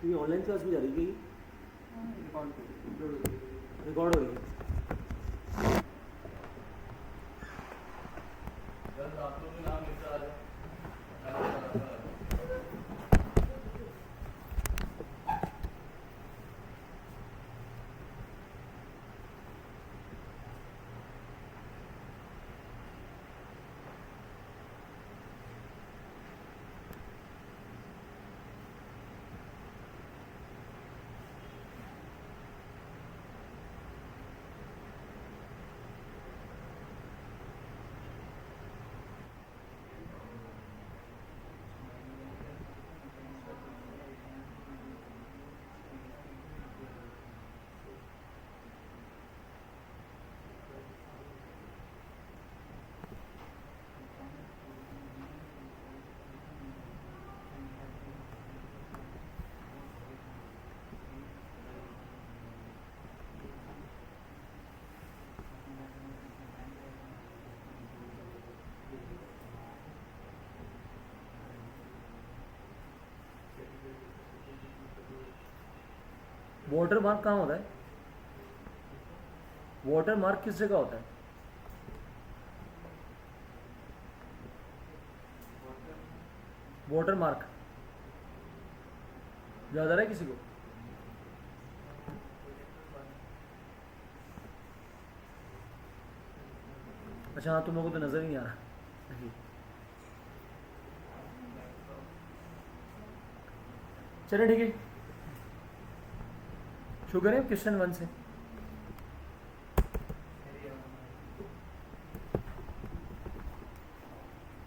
तो ये online class भी जा रही है, रिकॉर्ड हो रही है। वाटर मार्क कहाँ होता है? वाटर मार्क किस जगह होता है? वाटर मार्क याद आ रहा है किसी को? अच्छा हाँ, तुम लोगों को तो नजर ही नहीं आ रहा। चलिए ठीक है, शुरू करें क्वेश्चन 1 से।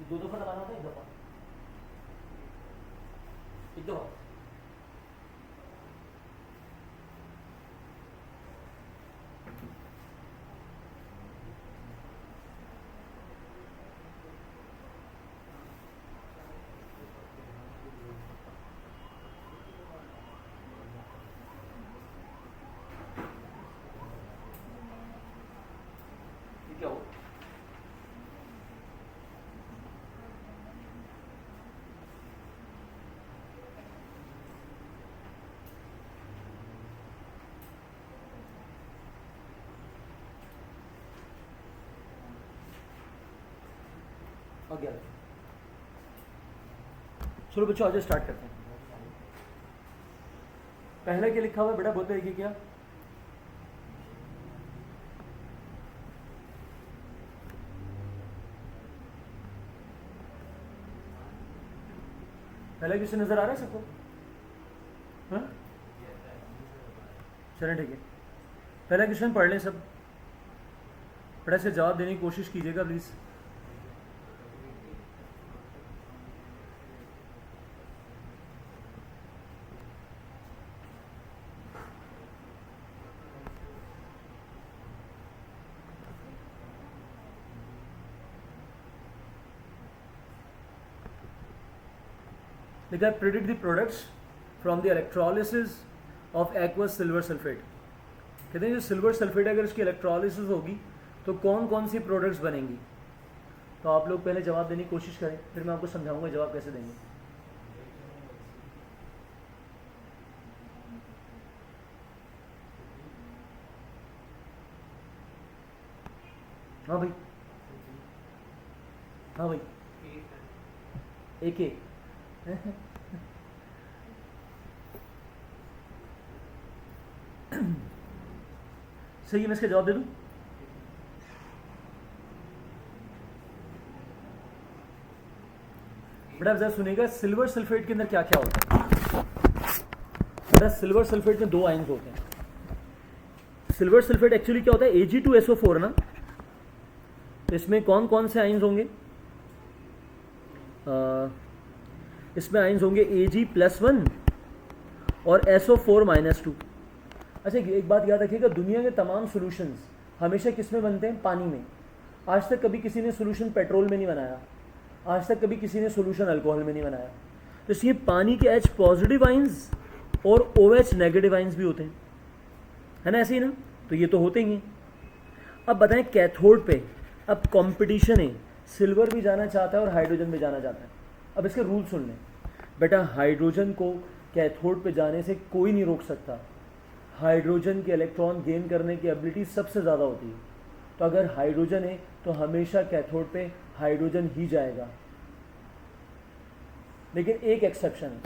दो दफा दबाना होता है, एक दफा, एक दफा। क्या हो? चलो बच्चों आज स्टार्ट करते हैं। पहले क्या लिखा हुआ है बेटा, बोलते देखिए क्या? पहला क्वेश्चन नजर आ रहा है सबको? हाँ चलें ठीक है, पहला क्वेश्चन पढ़ लें सब, बड़ा से जवाब देने की कोशिश कीजिएगा प्लीज़। लिखा है predict the products from the electrolysis of aqueous silver sulphate. कहते हैं जो सिल्वर सल्फेट अगर इसकी इलेक्ट्रोलिसिस होगी तो कौन कौन सी प्रोडक्ट्स बनेंगी। तो आप लोग पहले जवाब देने की कोशिश करें, फिर मैं आपको समझाऊंगा जवाब कैसे देंगे। हाँ भाई, हाँ भाई, एक एक सही है, मैं इसका जवाब दे दूं? बेटा जरा सुनिएगा, सिल्वर सल्फेट के अंदर क्या क्या होता है। बेटा सिल्वर सल्फेट में दो आयन्स होते हैं। सिल्वर सल्फेट एक्चुअली क्या होता है, Ag2SO4 ना। इसमें कौन कौन से आयन्स होंगे? इसमें आयन्स होंगे Ag+1 और SO4-2। अच्छा एक बात याद रखिएगा, दुनिया के तमाम सॉल्यूशंस हमेशा किस में बनते हैं? पानी में। आज तक कभी किसी ने सॉल्यूशन पेट्रोल में नहीं बनाया, आज तक कभी किसी ने सॉल्यूशन अल्कोहल में नहीं बनाया। तो इसलिए पानी के H पॉजिटिव आयन्स और OH नेगेटिव आयन्स भी होते हैं, है ना, ऐसे ही ना। तो ये तो होते ही हैं। अब बताएं कैथोड पे अब कंपटीशन है, सिल्वर भी जाना चाहता है और हाइड्रोजन भी जाना चाहता है। अब इसके रूल सुन लें बेटा, हाइड्रोजन को कैथोड पे जाने से कोई नहीं रोक सकता। हाइड्रोजन के इलेक्ट्रॉन गेन करने की एबिलिटी सबसे ज़्यादा होती है, तो अगर हाइड्रोजन है तो हमेशा कैथोड पे हाइड्रोजन ही जाएगा। लेकिन एक एक्सेप्शन है,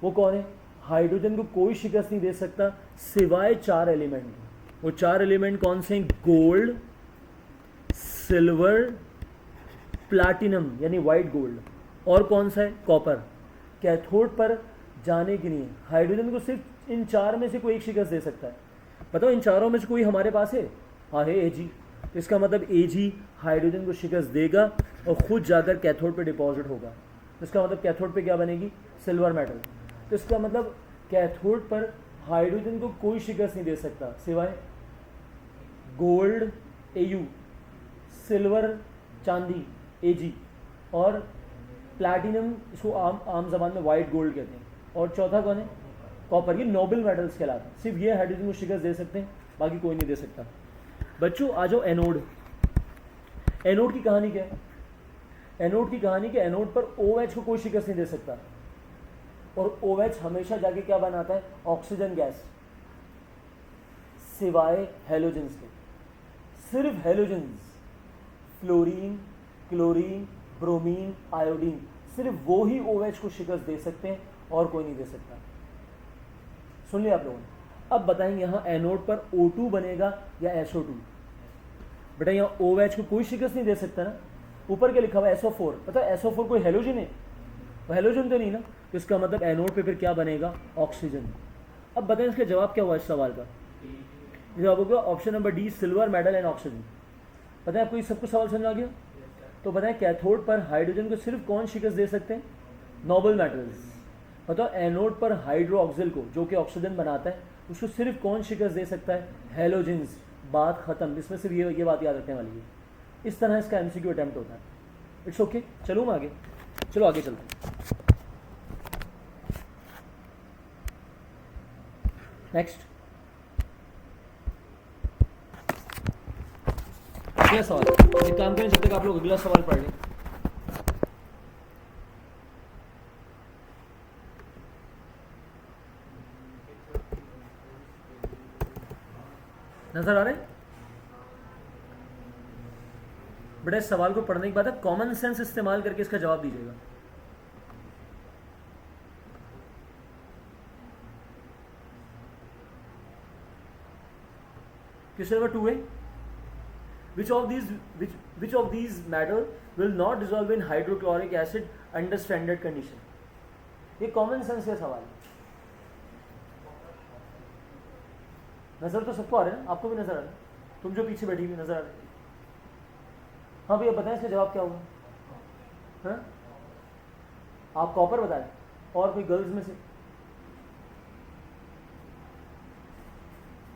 वो कौन है? हाइड्रोजन को कोई शिकस्त नहीं दे सकता सिवाय 4 एलिमेंट के। वो 4 एलिमेंट कौन से हैं? गोल्ड, सिल्वर, प्लैटिनम यानी वाइट गोल्ड, और कौन सा है? कॉपर। कैथोड पर जाने के लिए हाइड्रोजन को सिर्फ इन 4 में से कोई एक शिकस्त दे सकता है। बताओ इन चारों में से कोई हमारे पास है? हाँ है, Ag। तो इसका मतलब Ag हाइड्रोजन को शिकस्त देगा और खुद जाकर कैथोड पे डिपॉजिट होगा। तो इसका मतलब कैथोड पे क्या बनेगी? Silver metal. तो इसका मतलब कैथोड पर हाइड्रोजन को कोई शिकस्त नहीं दे सकता सिवाय गोल्ड Au, सिल्वर चांदी Ag, और प्लैटिनम, इसको आम जबान में वाइट गोल्ड कहते हैं, और चौथा कौन है? कॉपर। ये नोबल मेटल्स कहलाते हैं। सिर्फ ये हाइड्रोजन को शिकस्त दे सकते हैं, बाकी कोई नहीं दे सकता। बच्चों आ जाओ एनोड। एनोड की कहानी क्या है? एनोड की कहानी कि एनोड पर OH को कोई शिकस्त नहीं दे सकता, और OH हमेशा जाके क्या बनाता है? ऑक्सीजन गैस, सिवाय हेलोजेंस के। सिर्फ halogens, fluorine, chlorine, bromine, iodine, सिर्फ वो ही OH को शिकस्त दे सकते हैं और कोई नहीं दे सकता। सुन लिया आप लोगों ने? अब बताएंगे यहाँ एनोड पर O2 बनेगा या SO2। बेटा यहाँ OH को कोई शिकस्त नहीं दे सकता ना। ऊपर क्या लिखा हुआ है? SO4। पता है SO4 कोई हेलोजन है? तो हेलोजन तो नहीं ना, तो इसका मतलब एनोड पे फिर क्या बनेगा? ऑक्सीजन। अब बताएं इसका जवाब क्या हुआ इस सवाल का? जवाब होगा option number D, silver metal and oxygen. पता है आपको ये सब कुछ सवाल समझ आ गया? तो बताएं कैथोड पर हाइड्रोजन को सिर्फ कौन शिकस्त दे सकते हैं? Noble metals. बताओ एनोड पर हाइड्रोक्सिल को, जो कि ऑक्सीजन बनाता है, उसको सिर्फ कौन शिकस्त दे सकता है? हेलोजेंस। बात खत्म। इसमें सिर्फ ये बात याद रखने वाली है। इस तरह इसका MCQ अटेम्प्ट होता है। It's okay. चलो मैं आगे, चलो आगे चलते हैं। नेक्स्ट अगला सवाल। एक काम करें, जब तक आप लोग अगला सवाल पढ़ लें। नजर आ रहे? बेटा इस सवाल को पढ़ने के बाद कॉमन सेंस इस्तेमाल करके इसका जवाब दीजिएगा। क्वेश्चन नंबर 2 है, which of these matter will not dissolve in hydrochloric acid under standard condition? ये कॉमन सेंस का सवाल है। नजर तो सबको आ रहा है ना? आपको भी नजर आ रहा है? तुम जो पीछे बैठी हुई नजर आ रही है? हाँ भैया बताएं इसका जवाब क्या होगा? हाँ आप कॉपर बताएं, और कोई गर्ल्स में से?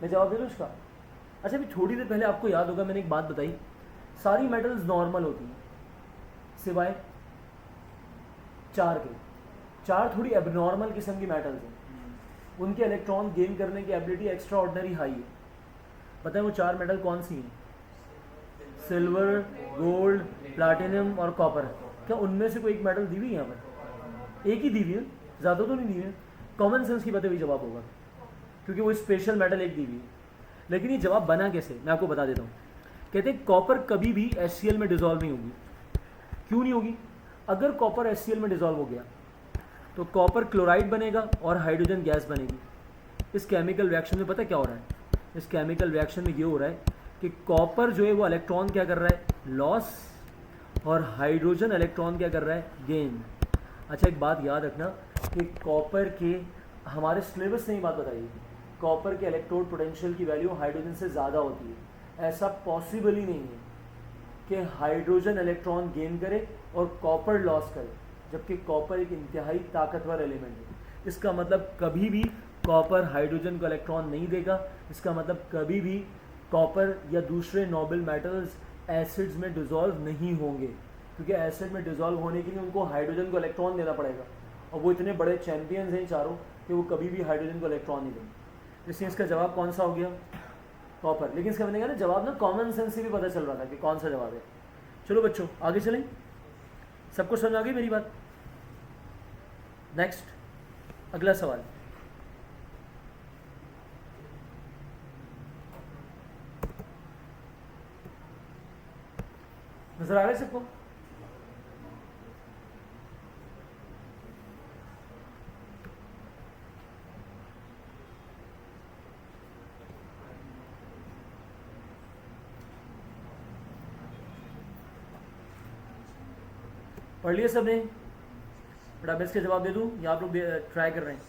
मैं जवाब दे दूँ इसका? अच्छा अभी थोड़ी देर पहले आपको याद होगा मैंने एक बात बताई, सारी मेटल्स नॉर्मल होती हैं सिवाय 4 के। 4 थोड़ी एबनॉर्मल किस्म की मेटल्स हैं, उनके इलेक्ट्रॉन गेन करने की एबिलिटी एक्स्ट्रा ऑर्डिनरी हाई है। बताएं वो 4 मेटल कौन सी हैं? सिल्वर, गोल्ड, प्लैटिनम और कॉपर। क्या उनमें से कोई एक मेटल दी हुई है यहाँ पर? एक ही दी हुई है, ज़्यादा तो नहीं दी हुई है। कॉमन सेंस की बताई हुई जवाब होगा, क्योंकि वो स्पेशल मेटल एक दी हुई है। लेकिन ये जवाब बना कैसे, मैं आपको बता देता हूँ। कहते हैं कॉपर कभी भी HCl में डिजॉल्व नहीं होगी। क्यों नहीं होगी? अगर कॉपर HCl में डिजॉल्व हो गया तो कॉपर क्लोराइड बनेगा और हाइड्रोजन गैस बनेगी। इस केमिकल रिएक्शन में पता क्या हो रहा है? इस केमिकल रिएक्शन में ये हो रहा है कि कॉपर जो है वो इलेक्ट्रॉन क्या कर रहा है? लॉस, और हाइड्रोजन इलेक्ट्रॉन क्या कर रहा है? गेन। अच्छा एक बात याद रखना कि कॉपर के, हमारे सिलेबस ने ये बात बताई है, कॉपर के इलेक्ट्रोड पोटेंशियल की वैल्यू हाइड्रोजन से ज़्यादा होती है। ऐसा पॉसिबल ही नहीं है कि हाइड्रोजन इलेक्ट्रॉन गेन करे और कॉपर लॉस करे, जबकि कॉपर एक इंतहाई ताकतवर एलिमेंट है। इसका मतलब कभी भी कॉपर हाइड्रोजन को इलेक्ट्रॉन नहीं देगा। इसका मतलब कभी भी कॉपर या दूसरे नोबल मेटल्स एसिड्स में डिज़ोल्व नहीं होंगे, क्योंकि एसिड में डिज़ोल्व होने के लिए उनको हाइड्रोजन को इलेक्ट्रॉन देना पड़ेगा, और वो इतने बड़े चैंपियंस हैं चारों कि वो कभी भी हाइड्रोजन को इलेक्ट्रॉन नहीं देंगे। इसलिए इसका जवाब कौन सा हो गया? कॉपर। लेकिन इसका बनेगा ना जवाब ना कॉमन सेंस से भी पता चल रहा था कि कौन सा जवाब है। चलो बच्चों आगे चलें, सबको समझ आ गई मेरी बात? नेक्स्ट अगला सवाल, नजर आ रहा है सबको? पढ़ लिया सबने? बड़ा मैं इसके जवाब दे दूं या आप लोग ट्राई कर रहे हैं?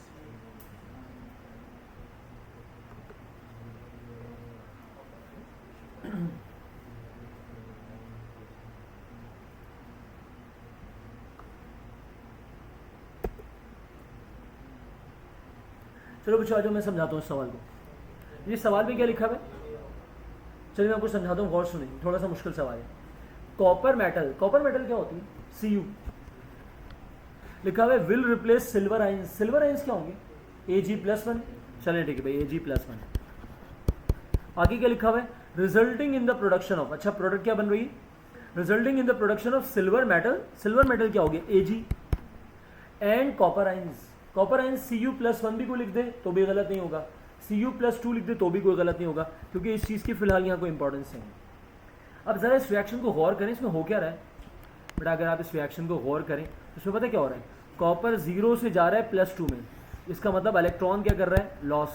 चलो बच्चों आ जाओ, मैं समझाता हूँ इस सवाल को। ये सवाल में क्या लिखा हुआ है, चलिए मैं आपको समझाता हूँ, गौर सुनिए, थोड़ा सा मुश्किल सवाल है। कॉपर मेटल, कॉपर मेटल क्या होती है? Cu लिखा हुआ है will replace silver ions. Silver ions क्या होंगे? Ag+1। चलिए ठीक है भाई, Ag+1। आगे क्या लिखा हुआ है? Resulting in the production of, अच्छा प्रोडक्ट क्या बन रही है? Resulting in the production of silver metal. Silver metal क्या हो गया? Ag and copper ions. Copper ions Cu+1 भी कोई लिख दे तो भी गलत नहीं होगा, Cu+2 लिख दे तो भी कोई गलत नहीं होगा, क्योंकि इस चीज़ की फिलहाल यहाँ कोई इंपॉर्टेंस नहीं है। अब ज़रा इस रिएक्शन को गौर करें, इसमें हो क्या रहा है बेटा? अगर आप इस रिएक्शन को गौर करें तो इसमें पता क्या हो रहा है? कॉपर 0 से जा रहा है +2 में, इसका मतलब इलेक्ट्रॉन क्या कर रहा है? लॉस।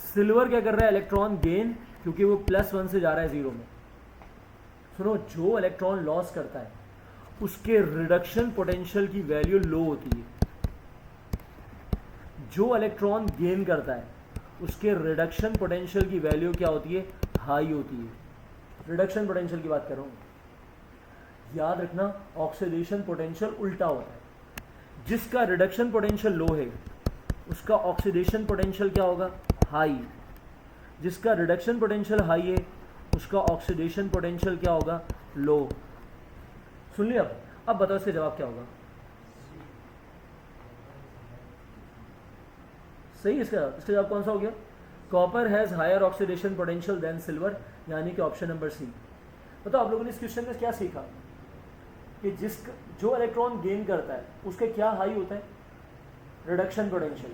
सिल्वर क्या कर रहा है? इलेक्ट्रॉन गेन, क्योंकि वो +1 से जा रहा है 0 में। सुनो, जो इलेक्ट्रॉन लॉस करता है उसके रिडक्शन पोटेंशियल की वैल्यू लो होती है, जो इलेक्ट्रॉन गेन करता है उसके रिडक्शन पोटेंशियल की वैल्यू क्या होती है? हाई होती है। रिडक्शन पोटेंशियल की बात कर रहा हूँ, याद रखना ऑक्सीडेशन पोटेंशियल उल्टा होता है। जिसका रिडक्शन पोटेंशियल लो है उसका ऑक्सीडेशन पोटेंशियल क्या होगा? हाई। जिसका रिडक्शन पोटेंशियल हाई है उसका ऑक्सीडेशन पोटेंशियल क्या होगा? लो। सुन लिया? अब बताओ इसका जवाब क्या होगा? सही, इसका जवाब कौन सा हो गया? Copper has higher oxidation potential than silver, यानी कि ऑप्शन नंबर सी। बताओ आप लोगों ने इस क्वेश्चन में क्या सीखा कि जो इलेक्ट्रॉन गेन करता है उसका क्या हाई होता है? Reduction potential.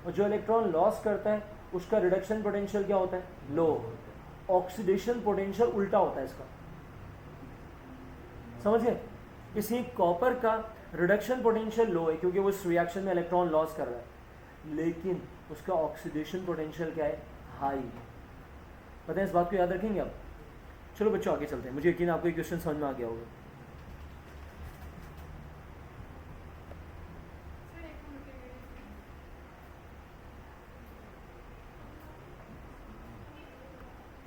और जो इलेक्ट्रॉन लॉस करता है उसका रिडक्शन पोटेंशियल क्या होता है? लो। ऑक्सीडेशन पोटेंशियल उल्टा होता है इसका, समझ गए? इसलिए कॉपर का रिडक्शन पोटेंशियल लो है क्योंकि वो इस रिएक्शन में इलेक्ट्रॉन लॉस कर रहा है, लेकिन उसका ऑक्सीडेशन पोटेंशियल क्या है? हाई। पता है, इस बात को याद रखेंगे आप। चलो बच्चों आगे चलते हैं, मुझे यकीन आपको ये क्वेश्चन समझ में आ गया होगा।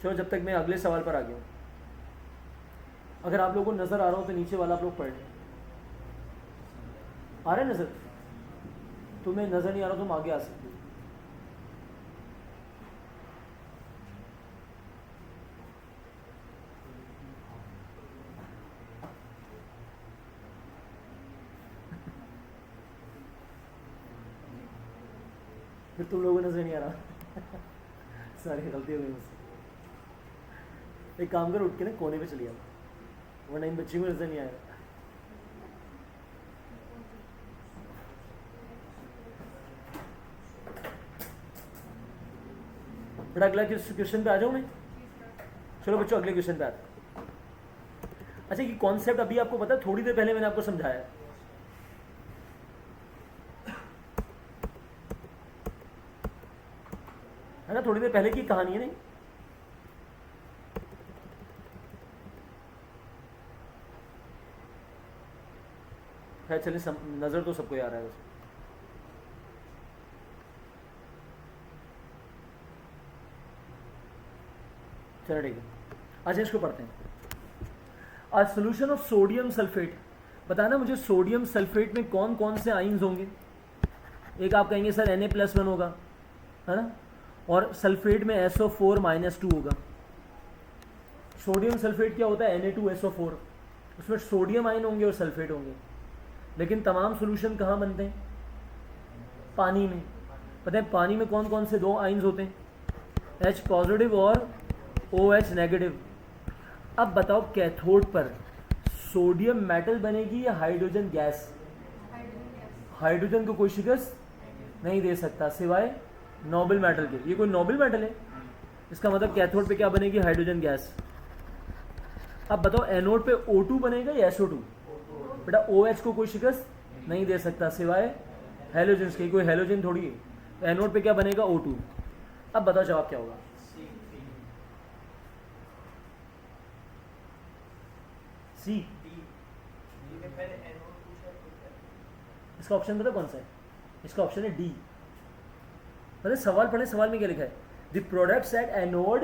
चलो जब तक मैं अगले सवाल पर आ गया हूँ, अगर आप लोगों को नजर आ रहा हो तो नीचे वाला आप लोग पढ़ लें। आ रहा है नजर? तुम्हें नजर नहीं आ रहा, तुम आगे आ सकते हो। फिर तुम लोगों को नजर नहीं आ रहा सारी गलती हो गई मुझसे। एक काम कर, उठ के ना कोने पे चली जाओ, वरना इन बच्ची को नजर नहीं आएगा। बड़ा अगला क्वेश्चन पे आ जाऊँ मैं? चलो बच्चों अगले क्वेश्चन पे आते हैं। अच्छा, ये कॉन्सेप्ट अभी आपको पता है, थोड़ी देर पहले मैंने आपको समझाया। है ना, थोड़ी देर पहले की कहानी है नहीं? खैर चलिए, नजर तो सबको आ रहा है वैसे। चलो ठीक है, अच्छा इसको पढ़ते हैं। आज सोल्यूशन ऑफ सोडियम सल्फेट। बताना मुझे सोडियम सल्फेट में कौन कौन से आइंस होंगे? एक आप कहेंगे सर Na+1 होगा, है ना, और सल्फेट में SO4-2 होगा। सोडियम सल्फेट क्या होता है? Na2SO4। उसमें सोडियम आयन होंगे और सल्फेट होंगे। लेकिन तमाम सोल्यूशन कहाँ बनते हैं? पानी में। पता है पानी में कौन कौन से दो आइंस होते हैं? H पॉजिटिव और OH नेगेटिव। अब बताओ कैथोड पर सोडियम मेटल बनेगी या हाइड्रोजन गैस? हाइड्रोजन को कोई शिकस्त नहीं दे सकता सिवाय नोबल मेटल के। ये कोई नोबल मेटल है, इसका मतलब कैथोड पे क्या बनेगी, हाइड्रोजन गैस। अब बताओ एनोड पे O2 बनेगा या SO2? बेटा OH को कोई शिकस्त नहीं दे सकता सिवाय हेलोजन के। कोई हेलोजन थोड़ी है। एनोड पे क्या बनेगा, O2। अब बताओ जवाब क्या होगा। सी। इसका ऑप्शन पता कौन सा है? इसका ऑप्शन है डी। मतलब सवाल पढ़े, सवाल में क्या लिखा है, the products at anode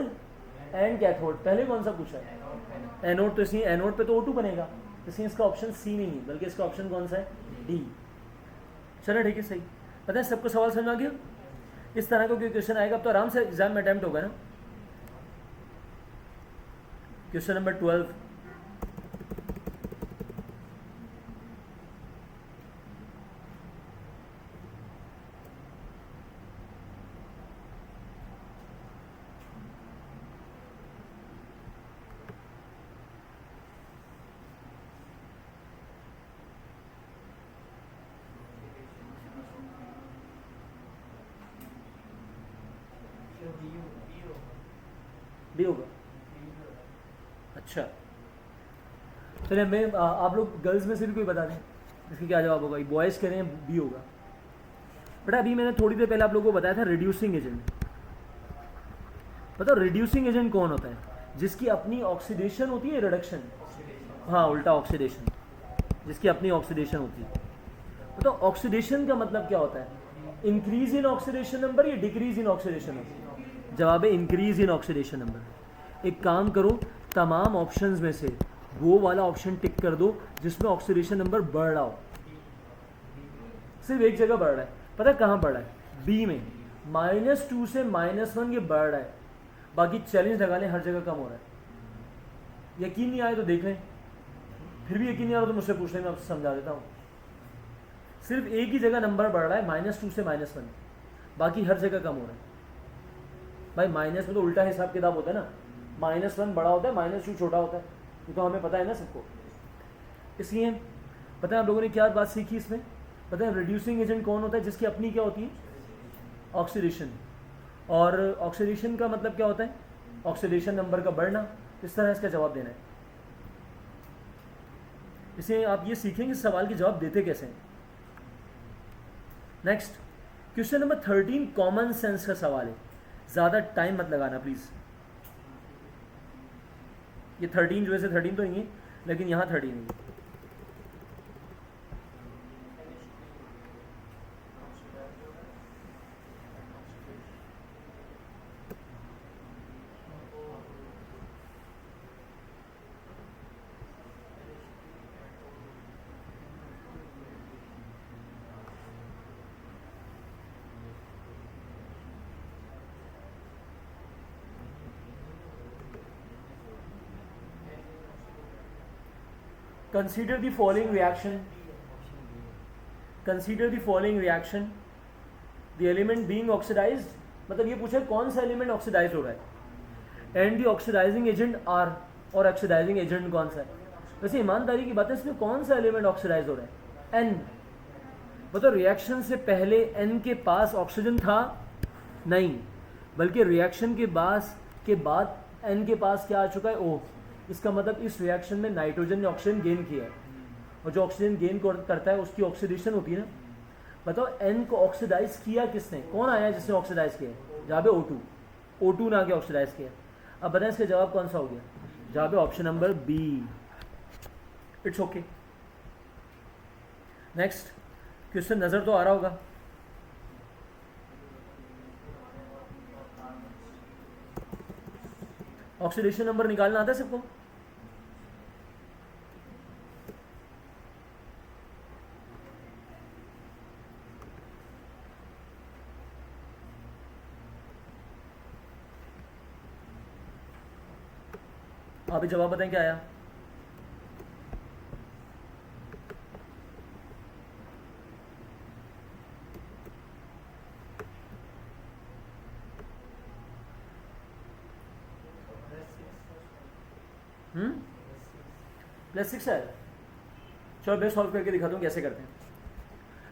and cathode. पहले कौन सा पूछा है, एनोड। तो इसलिए एनोड पे तो O2 बनेगा, इसलिए इसका ऑप्शन सी नहीं है, बल्कि इसका ऑप्शन कौन सा है, डी। चलो ठीक है, सही। पता है सबको सवाल समझ आ गया। इस तरह का कोई क्वेश्चन आएगा तो आराम से एग्जाम में अटेम्प्ट होगा ना। Question number 12। डी होगा। अच्छा चलिए, मैं आप लोग गर्ल्स में से भी कोई बता दें इसका क्या जवाब होगा। बॉयज़ कह रहे हैं बी होगा। बेटा अभी मैंने थोड़ी देर पहले आप लोगों को बताया था रिड्यूसिंग एजेंट। बताओ रिड्यूसिंग एजेंट कौन होता है, जिसकी अपनी ऑक्सीडेशन होती है, रिडक्शन। हाँ उल्टा, ऑक्सीडेशन, जिसकी अपनी ऑक्सीडेशन होती है। बताओ ऑक्सीडेशन का मतलब क्या होता है, इंक्रीज इन ऑक्सीडेशन नंबर या डिक्रीज इन ऑक्सीडेशन नंबर? जवाब है इंक्रीज इन ऑक्सीडेशन नंबर। एक काम करो, तमाम ऑप्शंस में से वो वाला ऑप्शन टिक कर दो जिसमें ऑक्सीडेशन नंबर बढ़ रहा हो। सिर्फ एक जगह बढ़ रहा है, पता है कहाँ बढ़ रहा है, बी में। -2 से -1 ये बढ़ रहा है, बाकी चैलेंज लगा लें हर जगह कम हो रहा है। यकीन नहीं आए तो देख लें, फिर भी यकीन नहीं आ रहा तो मुझसे पूछ लें, मैं आपसे समझा देता हूँ। सिर्फ एक ही जगह नंबर बढ़ रहा है, -2 से -1, बाकी हर जगह कम हो रहा है। भाई माइनस में तो उल्टा हिसाब किताब होता है ना, -1 बड़ा होता है, -2 छोटा होता है, ये तो हमें पता है ना सबको। इसलिए पता है आप लोगों ने क्या बात सीखी इसमें, पता है रिड्यूसिंग एजेंट कौन होता है, जिसकी अपनी क्या होती है, ऑक्सीडेशन। और ऑक्सीडेशन का मतलब क्या होता है, ऑक्सीडेशन नंबर का बढ़ना। इस तरह इसका जवाब देना है। इसलिए आप ये सीखेंगे सवाल के जवाब देते कैसे हैं। Next question number 13 common sense का सवाल है, ज़्यादा टाइम मत लगाना प्लीज़। ये 13 जो है 13 तो नहीं है, लेकिन यहाँ 13 है। Consider the following reaction. Consider the following reaction. The element being oxidized, मतलब ये पूछा कौन सा एलिमेंट ऑक्सीडाइज हो रहा है, and the oxidising agent are, और ऑक्सीडाइजिंग एजेंट कौन सा है। वैसे ईमानदारी की बात है, इसमें कौन सा एलिमेंट ऑक्सीडाइज हो रहा है, एन। मतलब रिएक्शन से पहले एन के पास ऑक्सीजन था नहीं, बल्कि रिएक्शन के बाद एन के पास क्या आ चुका है, ओ। इसका मतलब इस रिएक्शन में नाइट्रोजन ने ऑक्सीजन गेन किया है, और जो ऑक्सीजन गेन करता है उसकी ऑक्सीडेशन होती है ना। बताओ एन को ऑक्सीडाइज किया किसने, कौन आया जिसने ऑक्सीडाइज किया, जहाँ पे O2 ने आके ऑक्सीडाइज किया। अब बताएं इसका जवाब कौन सा हो गया, जहाँ पे option number B. It's okay. Next question नज़र तो आ रहा होगा। ऑक्सीडेशन नंबर निकालना आता है सबको? आप ही जवाब बताएं क्या आया। +6 है। चलो मैं सॉल्व करके दिखाता हूँ कैसे करते हैं।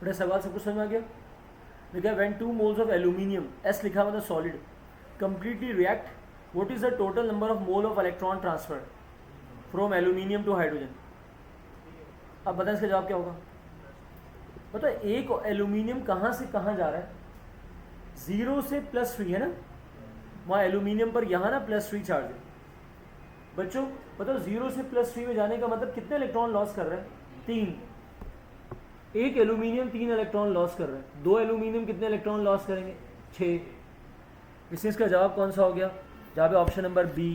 बड़ा सवाल सब कुछ समझ में आ गया? देखिए when 2 moles of aluminium, S लिखा हुआ था solid, completely react, what is the total number of mole of electron transfer from aluminium to hydrogen? अब बताएं इसका जवाब क्या होगा? पता है एक एल्यूमिनियम कहाँ से कहाँ जा रहा है? 0 से +3 है ना, वहाँ एल्यूमिनियम पर यहाँ ना +3 चार्ज है। बच्चों बताओ 0 से +3 में जाने का मतलब कितने इलेक्ट्रॉन लॉस कर रहा है? 3। एक एल्यूमिनियम 3 इलेक्ट्रॉन लॉस कर रहा है, 2 एल्यूमिनियम कितने इलेक्ट्रॉन लॉस करेंगे? 6। इसलिए इसका जवाब कौन सा हो गया? जहाँ पे ऑप्शन नंबर बी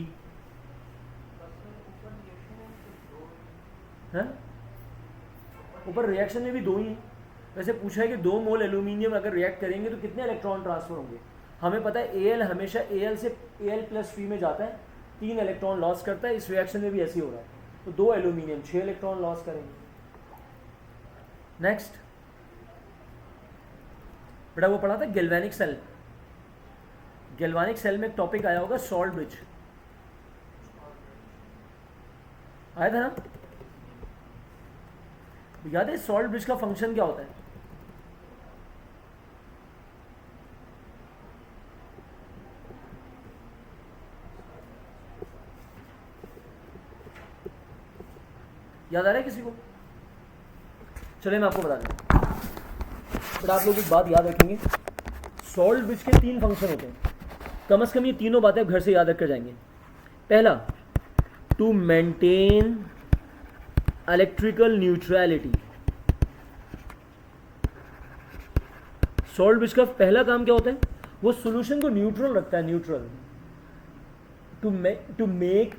है। ऊपर रिएक्शन में भी 2 ही है। वैसे पूछा है कि 2 मोल एल्यूमिनियम अगर रिएक्ट करेंगे तो कितने इलेक्ट्रॉन ट्रांसफर होंगे? हमें पता है Al हमेशा Al से Al+3 में जाता है, 3 इलेक्ट्रॉन लॉस करता है। इस रिएक्शन में भी ऐसे ही हो रहा है, तो 2 एल्यूमिनियम 6 इलेक्ट्रॉन लॉस करेंगे। नेक्स्ट बेटा वो पढ़ा था गैल्वेनिक सेल। गैल्वेनिक सेल में एक टॉपिक आया होगा सॉल्ट ब्रिज, आया था ना? याद है सॉल्ट ब्रिज का फंक्शन क्या होता है? याद आ रहा है किसी को? चलिए मैं आपको बता दूं, बट आप लोग एक बात याद रखेंगे, सॉल्ट ब्रिज के 3 फंक्शन होते हैं। कम से कम ये तीनों बातें आप घर से याद रखकर जाएंगे। पहला, to maintain electrical neutrality. Salt bridge का पहला काम क्या होता है? वो सॉल्यूशन को न्यूट्रल रखता है, neutral, to make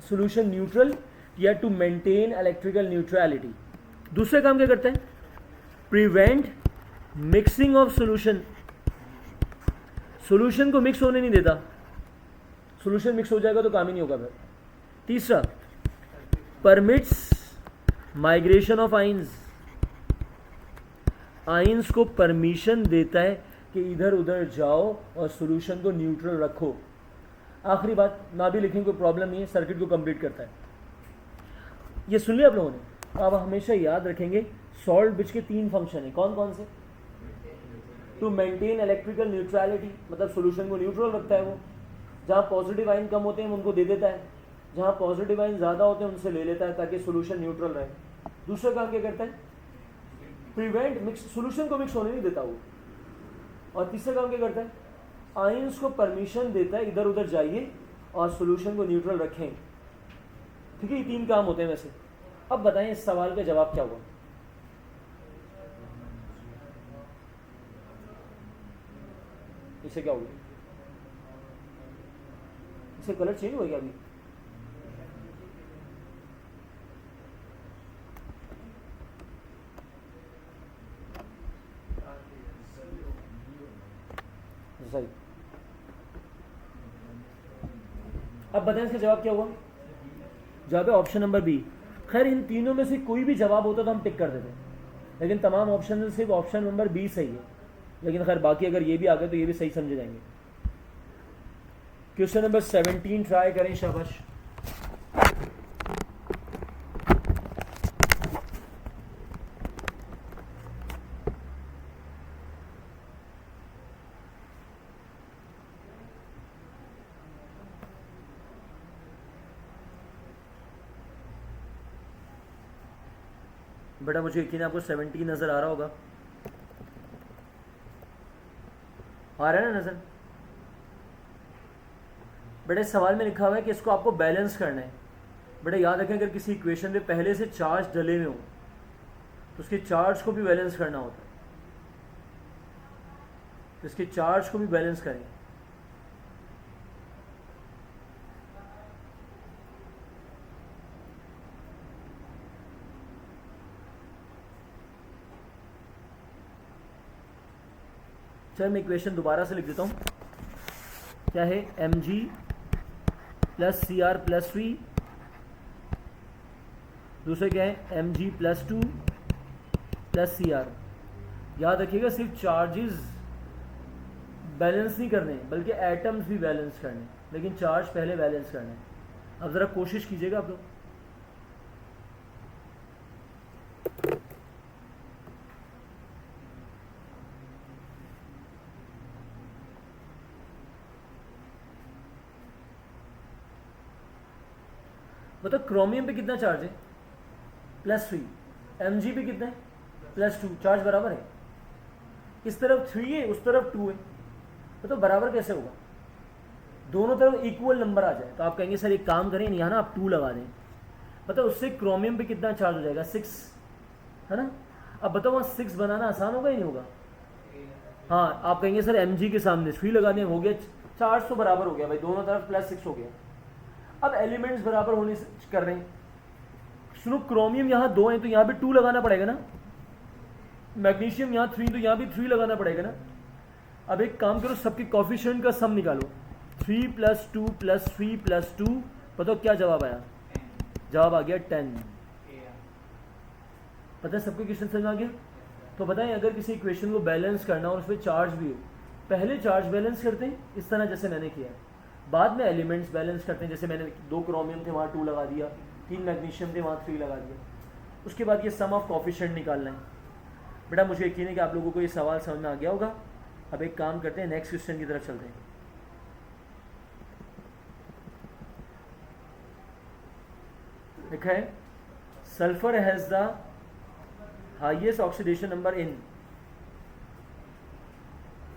solution neutral या टू मेंटेन इलेक्ट्रिकल न्यूट्रलिटी। दूसरा काम क्या करता है? Prevent mixing of solution, solution को मिक्स होने नहीं देता, सॉल्यूशन मिक्स हो जाएगा तो काम ही नहीं होगा फिर। तीसरा, permits migration of ions, ions को परमिशन देता है कि इधर उधर जाओ और सॉल्यूशन को न्यूट्रल रखो। आखिरी बात, ना भी लिखेंगे कोई प्रॉब्लम नहीं है, सर्किट को कंप्लीट करता है। ये सुन लिया आप लोगों ने? अब हमेशा याद रखेंगे सॉल्ट ब्रिज के 3 फंक्शन है। कौन कौन से? टू मेंटेन इलेक्ट्रिकल न्यूट्रलिटी, मतलब सॉल्यूशन को न्यूट्रल रखता है वो, जहाँ पॉजिटिव आइन कम होते हैं उनको दे देता है, जहाँ पॉजिटिव आइन ज़्यादा होते हैं उनसे ले लेता है ताकि सॉल्यूशन न्यूट्रल रहे। दूसरा काम क्या करता है? प्रिवेंट मिक्स, सॉल्यूशन को मिक्स होने नहीं देता वो। और तीसरा काम क्या करता है? आइंस को परमिशन देता है इधर उधर जाइए और सॉल्यूशन को न्यूट्रल रखें। ठीक है, ये 3 काम होते हैं वैसे। अब बताएं इस सवाल का जवाब क्या हुआ? इसे क्या हो गया? इसे कलर चेंज हो गया अभी? सही। अब बताएं इसका जवाब क्या हुआ? जवाब है ऑप्शन नंबर बी। खैर इन तीनों में से कोई भी जवाब होता तो हम टिक कर देते, लेकिन तमाम ऑप्शन में सिर्फ ऑप्शन नंबर बी सही है। लेकिन खैर बाकी अगर ये भी आ गए तो ये भी सही समझे जाएंगे। क्वेश्चन नंबर 17 ट्राई करें, शाबाश। बेटा मुझे यकीन है आपको 17 नजर आ रहा होगा, आ रहा है ना नजर? बेटा इस सवाल में लिखा हुआ है कि इसको आपको बैलेंस करना है। बेटा याद रखें अगर किसी इक्वेशन में पहले से चार्ज डले हुए हो तो उसके चार्ज को भी बैलेंस करना होता है, तो इसके चार्ज को भी बैलेंस करें। चल मैं इक्वेशन दोबारा से लिख देता हूँ। क्या है? mg + cr + v दूसरे क्या है Mg+2 प्लस Cr। याद रखिएगा सिर्फ चार्जेस बैलेंस नहीं करने बल्कि एटम्स भी बैलेंस करने, लेकिन चार्ज पहले बैलेंस करने। अब ज़रा कोशिश कीजिएगा आप लोग। मतलब क्रोमियम पे कितना चार्ज है +3, Mg पे कितना है +2, चार्ज बराबर है। इस तरफ 3 है उस तरफ 2 है, तो बराबर कैसे होगा? दोनों तरफ इक्वल नंबर आ जाए तो आप कहेंगे सर एक काम करें यहाँ ना आप 2 लगा दें, मतलब उससे क्रोमियम पे कितना चार्ज हो जाएगा 6, है ना। अब बताओ वहाँ 6 बनाना आसान होगा ही नहीं होगा? हाँ, आप कहेंगे सर Mg के सामने 3 लगा दें, हो गया चार्ज तो बराबर हो गया भाई, दोनों तरफ +6 हो गया। अब एलिमेंट्स बराबर होने से कर रहे हैं, सुनो क्रोमियम यहाँ 2 है तो यहाँ भी 2 लगाना पड़ेगा ना, मैग्नीशियम यहाँ 3 तो यहाँ भी 3 लगाना पड़ेगा ना। अब एक काम करो, सबके कॉफिशिएंट का सम निकालो, 3 + 2 + 3 + 2, बताओ क्या जवाब आया? जवाब आ गया 10। पता है सबको क्वेश्चन समझ आ गया? तो बताएं अगर किसी इक्वेशन को बैलेंस करना और उस पर चार्ज भी हो, पहले चार्ज बैलेंस करते हैं इस तरह जैसे मैंने किया, बाद में एलिमेंट्स बैलेंस करते हैं, जैसे मैंने 2 क्रोमियम थे वहाँ 2 लगा दिया, 3 मैग्नीशियम थे वहाँ 3 लगा दिया, उसके बाद ये सम ऑफ कॉफिशिएंट निकालना है। बेटा मुझे यकीन है कि आप लोगों को ये सवाल समझ में आ गया होगा। अब एक काम करते हैं, नेक्स्ट क्वेश्चन की तरफ चलते हैं। लिखा है sulphur has the highest oxidation number in.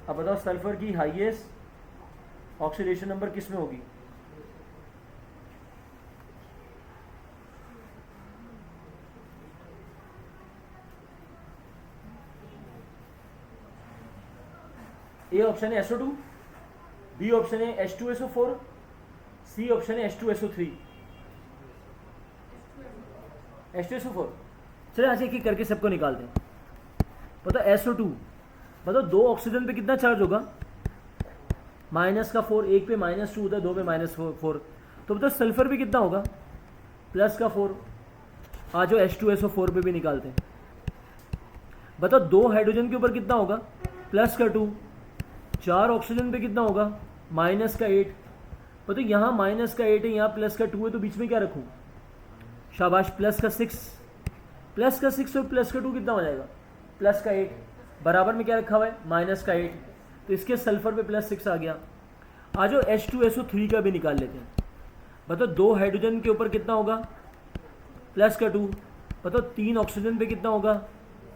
अब बताओ सल्फर की हाईएस्ट ऑक्सीडेशन नंबर किस में होगी? ए ऑप्शन है SO2, बी ऑप्शन है H2SO4, सी ऑप्शन है H2SO3। H2SO4। चलिए आज एक एक करके सबको निकालते हैं। बताओ SO2, बताओ 2 ऑक्सीजन पे कितना चार्ज होगा? -4, एक पे -2 होता है, 2 पे -4। तो बताओ सल्फर पे कितना होगा? +4। आज जो H2SO4 पे भी निकालते हैं। बताओ 2 हाइड्रोजन के ऊपर कितना होगा? +2। 4 ऑक्सीजन पे कितना होगा? -8। बताओ यहाँ -8 है, यहाँ +2 है, तो बीच में क्या रखूँ? शाबाश, +6। +6 और +2 कितना हो जाएगा? +8। बराबर में क्या रखा हुआ है? -8। तो इसके सल्फर पे +6 आ गया। आ जाओ H2SO3 का भी निकाल लेते हैं। बताओ 2 हाइड्रोजन के ऊपर कितना होगा? +2। बताओ 3 ऑक्सीजन पे कितना होगा?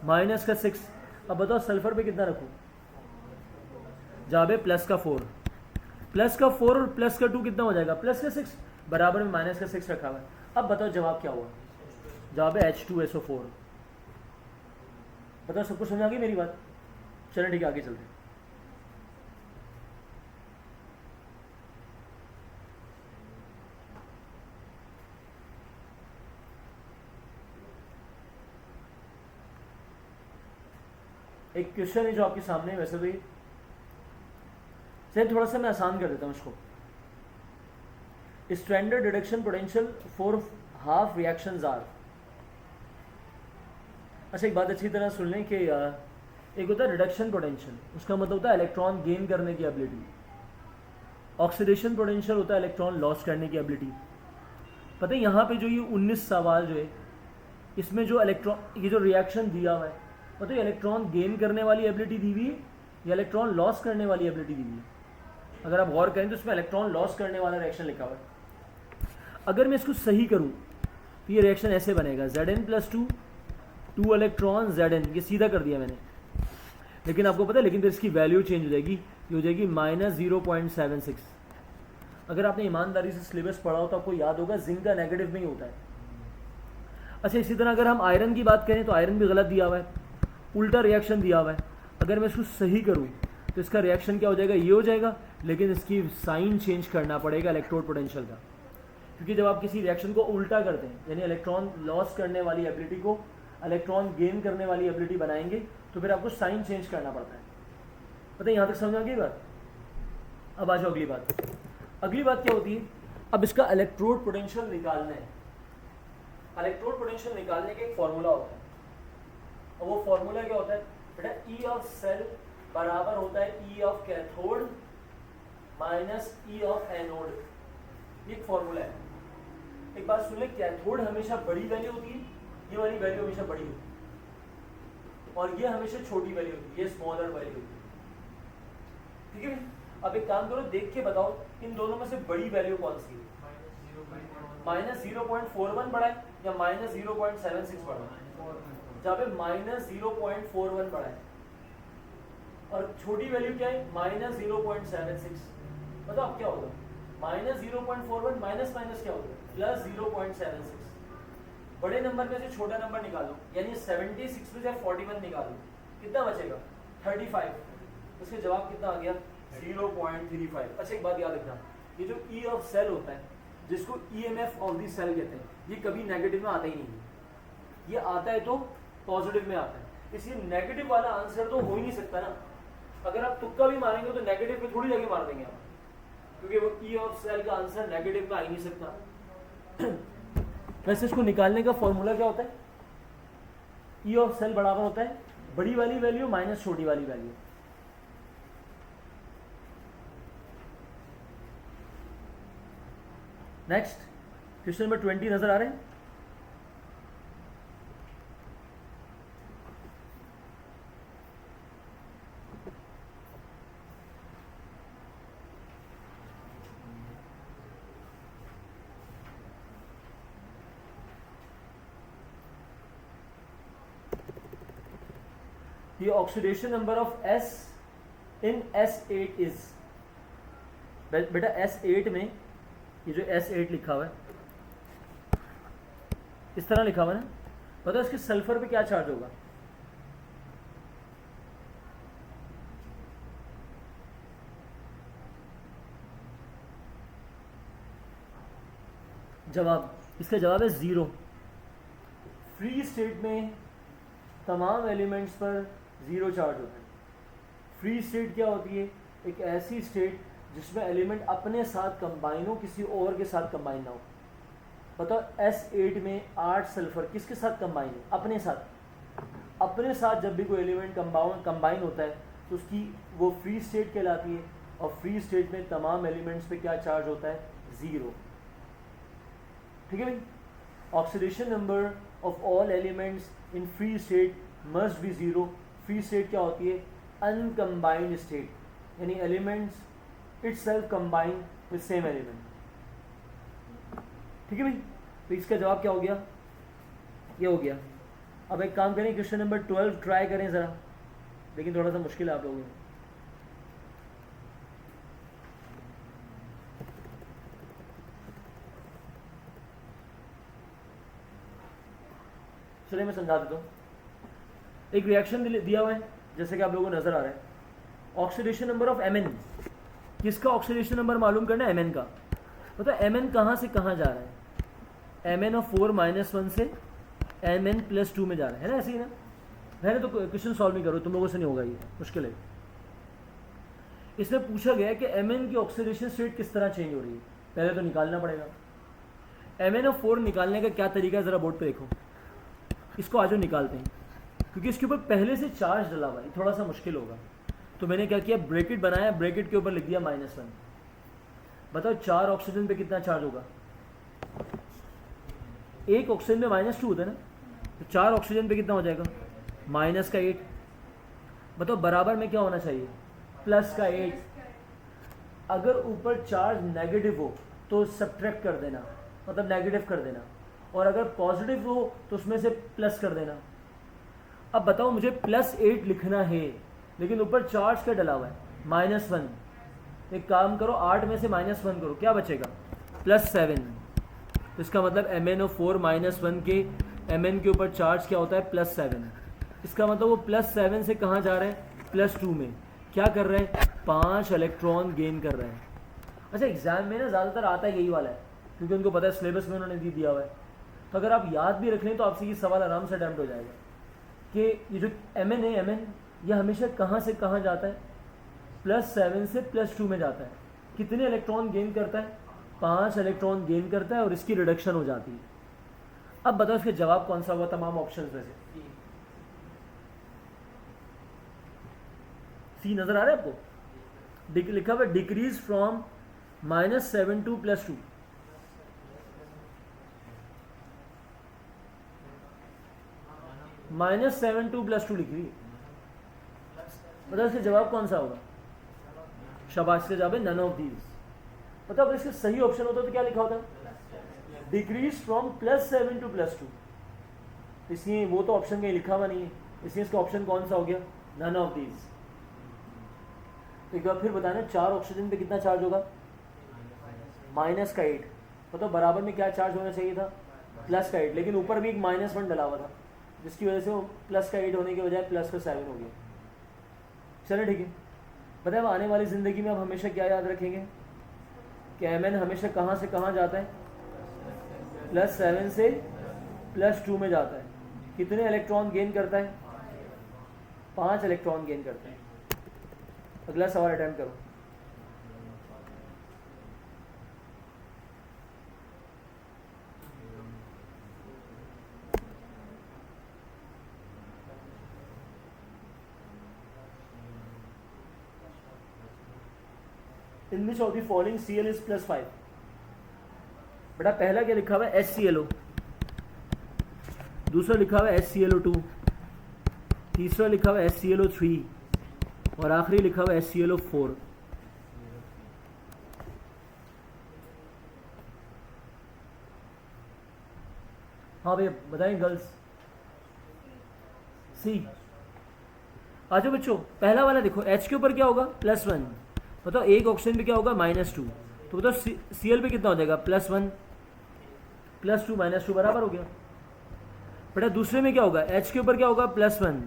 -6। अब बताओ सल्फर पे कितना रखूँ? जवाब है +4। +4 और +2 कितना हो जाएगा? +6। बराबर में -6 रखा हुआ है। अब बताओ जवाब क्या हुआ? जवाब है H2SO4। बताओ सबको समझ आ गई मेरी बात? चलें ठीक है, आगे चलते हैं। एक क्वेश्चन है जो आपके सामने है, वैसे भी चलिए थोड़ा सा मैं आसान कर देता हूँ इसको। Standard reduction potential for half reactions are. अच्छा एक बात अच्छी तरह सुन लें कि एक होता है रिडक्शन पोटेंशियल, उसका मतलब होता है इलेक्ट्रॉन गेन करने की एबिलिटी। ऑक्सीडेशन पोटेंशियल होता है इलेक्ट्रॉन लॉस करने की एबिलिटी। पता है यहाँ पे जो ये 19 सवाल जो है, इसमें जो इलेक्ट्रॉन ये जो रिएक्शन दिया हुआ है, पता है इलेक्ट्रॉन गेन करने वाली एबिलिटी दी हुई है या इलेक्ट्रॉन लॉस करने वाली एबिलिटी दी हुई है? अगर आप गौर करें तो इसमें इलेक्ट्रॉन लॉस करने वाला रिएक्शन लिखा हुआ है। अगर मैं इसको सही करूं तो ये रिएक्शन ऐसे बनेगा, Zn+2 2 इलेक्ट्रॉन Zn, ये सीधा कर दिया मैंने। लेकिन आपको पता है, लेकिन तो इसकी वैल्यू चेंज हो जाएगी, ये हो जाएगी -0.76। अगर आपने ईमानदारी से सिलेबस पढ़ा हो तो आपको याद होगा जिंक का नेगेटिव में ही होता है। अच्छा इसी तरह अगर हम आयरन की बात करें तो आयरन भी गलत दिया हुआ है, उल्टा रिएक्शन दिया हुआ है। अगर मैं इसको सही करूँ तो इसका रिएक्शन क्या हो जाएगा? ये हो जाएगा, लेकिन इसकी साइन चेंज करना पड़ेगा इलेक्ट्रोड पोटेंशियल का, क्योंकि जब आप किसी रिएक्शन को उल्टा करते हैं, यानी इलेक्ट्रॉन लॉस करने वाली एबिलिटी को इलेक्ट्रॉन गेन करने वाली एबिलिटी बनाएंगे, तो फिर आपको साइन चेंज करना पड़ता है। पता है यहाँ तक समझ आ गई बात? अब आ जाओ अगली बात। अगली बात क्या होती है? अब इसका इलेक्ट्रोड पोटेंशियल निकालना है। इलेक्ट्रोड पोटेंशियल निकालने का एक फॉर्मूला होता है, और वो फॉर्मूला क्या होता है बेटा, ई ऑफ सेल बराबर होता है ई of cathode minus E of anode. ये एक फॉर्मूला है। एक बात सुन ले, कैथोड हमेशा बड़ी वैल्यू होती है, ये वाली वैल्यू हमेशा बड़ी होती है, और ये हमेशा छोटी वैल्यू होती है, ये स्मॉलर वैल्यू होती है। ठीक है, अब एक काम करो, देख के बताओ इन दोनों में से बड़ी वैल्यू कौन सी है? माइनस 0.41 बड़ा है या माइनस 0.76 बड़ा है? जहाँ पे माइनस 0.41 बड़ा है, और छोटी वैल्यू क्या है? माइनस 0.76। बताओ अब क्या होगा? माइनस 0.41 माइनस माइनस क्या होगा? प्लस 0.76। बड़े नंबर में से छोटा नंबर निकालो, यानी 76 में से 41 निकालो, कितना बचेगा? 35। उसके जवाब कितना आ गया? 0.35। अच्छा एक बात याद रखना, ये जो ई ऑफ सेल होता है, जिसको ईएमएफ ऑफ दी सेल कहते हैं, ये कभी नेगेटिव में आता ही नहीं है। ये आता है तो पॉजिटिव में आता है, इसलिए नेगेटिव वाला आंसर तो हो ही नहीं सकता ना। अगर आप तुक्का भी मारेंगे तो नेगेटिव में थोड़ी जगह मार देंगे आप, क्योंकि वो ई ऑफ सेल का आंसर नेगेटिव में आ ही नहीं सकता। वैसे इसको निकालने का फॉर्मूला क्या होता है? ई ऑफ सेल बराबर होता है बड़ी वाली वैल्यू माइनस छोटी वाली वैल्यू। नेक्स्ट क्वेश्चन नंबर 20 नजर आ रहे हैं? The oxidation number of S in S8 is, बेटा S8 में ये जो S8 लिखा हुआ है, इस तरह लिखा हुआ है ना, बताओ इसके सल्फर पे क्या चार्ज होगा? जवाब, इसका जवाब है 0। फ्री स्टेट में तमाम एलिमेंट्स पर 0 चार्ज होता है। फ्री स्टेट क्या होती है? एक ऐसी स्टेट जिसमें एलिमेंट अपने साथ कंबाइन हो, किसी और के साथ कंबाइन ना हो। बताओ S8 में 8 सल्फर किसके साथ कंबाइन है? अपने साथ। अपने साथ जब भी कोई एलिमेंट कंबाइन होता है तो उसकी वो फ्री स्टेट कहलाती है, और फ्री स्टेट में तमाम एलिमेंट्स पे क्या चार्ज होता है? 0। ठीक है भाई, oxidation number of all elements in free state must be 0। Free state क्या होती है? अनकम्बाइंड स्टेट, यानी elements itself combine with same element। ठीक है भाई, तो इसका जवाब क्या हो गया? ये हो गया। अब एक काम करें, क्वेश्चन नंबर 12 ट्राई करें ज़रा, लेकिन थोड़ा सा मुश्किल है आप लोगों में। चलिए मैं समझा देता हूँ। एक रिएक्शन दिया हुआ है जैसे कि आप लोगों को नजर आ रहा है, ऑक्सीडेशन नंबर ऑफ Mn। किसका ऑक्सीडेशन नंबर मालूम करना है? Mn का। मतलब Mn कहाँ से कहाँ जा रहा है? Mn ऑफ 4-1 से Mn+2 में जा रहा है ना, ऐसे ही ना? मैंने तो क्वेश्चन सॉल्व नहीं करो, तुम लोगों से नहीं होगा, ये मुश्किल है। इसमें पूछा गया है कि Mn की ऑक्सीडेशन स्टेट किस तरह चेंज हो रही है, पहले तो निकालना पड़ेगा। Mn ऑफ 4 निकालने का क्या तरीका है, ज़रा बोर्ड पे देखो। इसको आज निकालते हैं, क्योंकि इसके ऊपर पहले से चार्ज डला हुआ है, थोड़ा सा मुश्किल होगा। तो मैंने क्या किया, ब्रैकेट बनाया, ब्रैकेट के ऊपर लिख दिया -1। बताओ 4 ऑक्सीजन पे कितना चार्ज होगा? एक ऑक्सीजन में -2 होता है ना, तो 4 ऑक्सीजन पे कितना हो जाएगा? -8। बताओ बराबर में क्या होना चाहिए? +8। अगर ऊपर चार्ज नेगेटिव हो तो सब्ट्रैक्ट कर देना, मतलब नेगेटिव कर देना, और अगर पॉजिटिव हो तो उसमें से प्लस कर देना। अब बताओ मुझे +8 लिखना है, लेकिन ऊपर चार्ज क्या डला हुआ है? -1। एक काम करो, 8 में से -1 करो, क्या बचेगा? +7। तो इसका मतलब MnO4 -1 के Mn के ऊपर चार्ज क्या होता है? +7। इसका मतलब वो +7 से कहाँ जा रहे हैं? +2 में। क्या कर रहे हैं? 5 इलेक्ट्रॉन गेन कर रहे हैं। अच्छा एग्जाम में ना ज़्यादातर आता है यही वाला है, क्योंकि उनको पता है सिलेबस में उन्होंने दिया हुआ है। तो अगर आप याद भी रख लें तो आपसे ये सवाल आराम से अटैम्प्ट हो जाएगा कि ये जो Mn है, Mn ये हमेशा कहाँ से कहाँ जाता है? +7 से +2 में जाता है। कितने इलेक्ट्रॉन गेन करता है? 5 इलेक्ट्रॉन गेन करता है, और इसकी रिडक्शन हो जाती है। अब बताओ इसका जवाब कौन सा हुआ तमाम ऑप्शंस में से? सी नजर आ रहा है आपको? लिखा हुआ डिक्रीज फ्रॉम -7 to +2। -7 to +2 लिखी हुई। बताओ इसका जवाब कौन सा होगा? शाबाश, इसका जवाब है नन ऑफ दीज। बताओ अगर इसका सही ऑप्शन होता तो क्या लिखा होता? Decrease from +7 to +2। इसलिए वो तो ऑप्शन कहीं लिखा हुआ नहीं है, इसलिए इसका ऑप्शन कौन सा हो गया? None of these. तो एक बार फिर बताना, 4 ऑक्सीजन पे कितना चार्ज होगा? -8। बताओ बराबर में क्या चार्ज होना चाहिए था? +8, लेकिन ऊपर भी एक -1 डला हुआ था, जिसकी वजह से वो +8 होने के बजाय +7 हो गया। चलो ठीक है। पता है अब आने वाली ज़िंदगी में अब हमेशा क्या याद रखेंगे कि एम एन हमेशा कहाँ से कहाँ जाता है? +7 से +2 में जाता है। कितने इलेक्ट्रॉन गेन करता है? 5 इलेक्ट्रॉन गेन करता है। अगला सवाल अटेम्प्ट करो। In which of the following Cl is +5? बेटा पहला क्या लिखा हुआ है? HClO। दूसरा लिखा हुआ है HClO2। तीसरा लिखा हुआ है HClO3 और आखिरी लिखा हुआ है HClO4। हाँ भैया बताएं गर्ल्स। सी। आ जाओ बच्चों, पहला वाला देखो, H के ऊपर क्या होगा? +1। बताओ एक ऑक्सीजन पे क्या होगा? -2। तो बताओ Cl पे कितना हो जाएगा? +1 +2 -2 बराबर हो गया। बेटा दूसरे में क्या होगा? H के ऊपर क्या होगा? +1।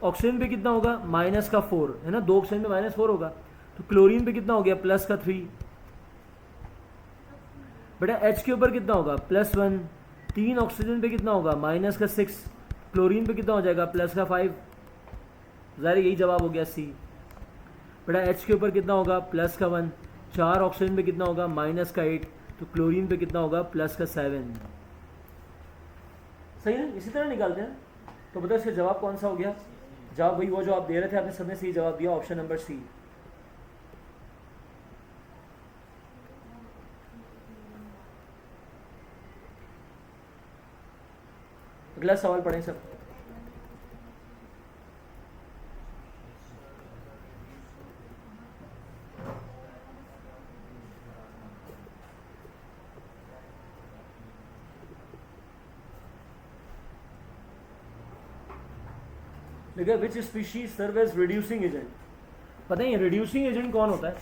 ऑक्सीजन पे कितना होगा? -4 है ना, 2 ऑक्सीजन पे -4 होगा। तो क्लोरीन पे कितना हो गया? +3। बेटा H के ऊपर कितना होगा? +1। 3 ऑक्सीजन पे कितना होगा? -6। क्लोरीन पे कितना हो जाएगा? +5। ज़ाहिर यही जवाब हो गया सी। बेटा H के ऊपर कितना होगा? +1। 4 ऑक्सीजन पे कितना होगा? -8। तो क्लोरीन पे कितना होगा? +7। सही है, इसी तरह निकालते हैं। तो बताओ इसका जवाब कौन सा हो गया? जवाब वही वो जो आप दे रहे थे, आपने सबने सही जवाब दिया, ऑप्शन नंबर सी। अगला सवाल पढ़ें सब। देखिए which species serve as reducing agent. पता है रिड्यूसिंग एजेंट कौन होता है?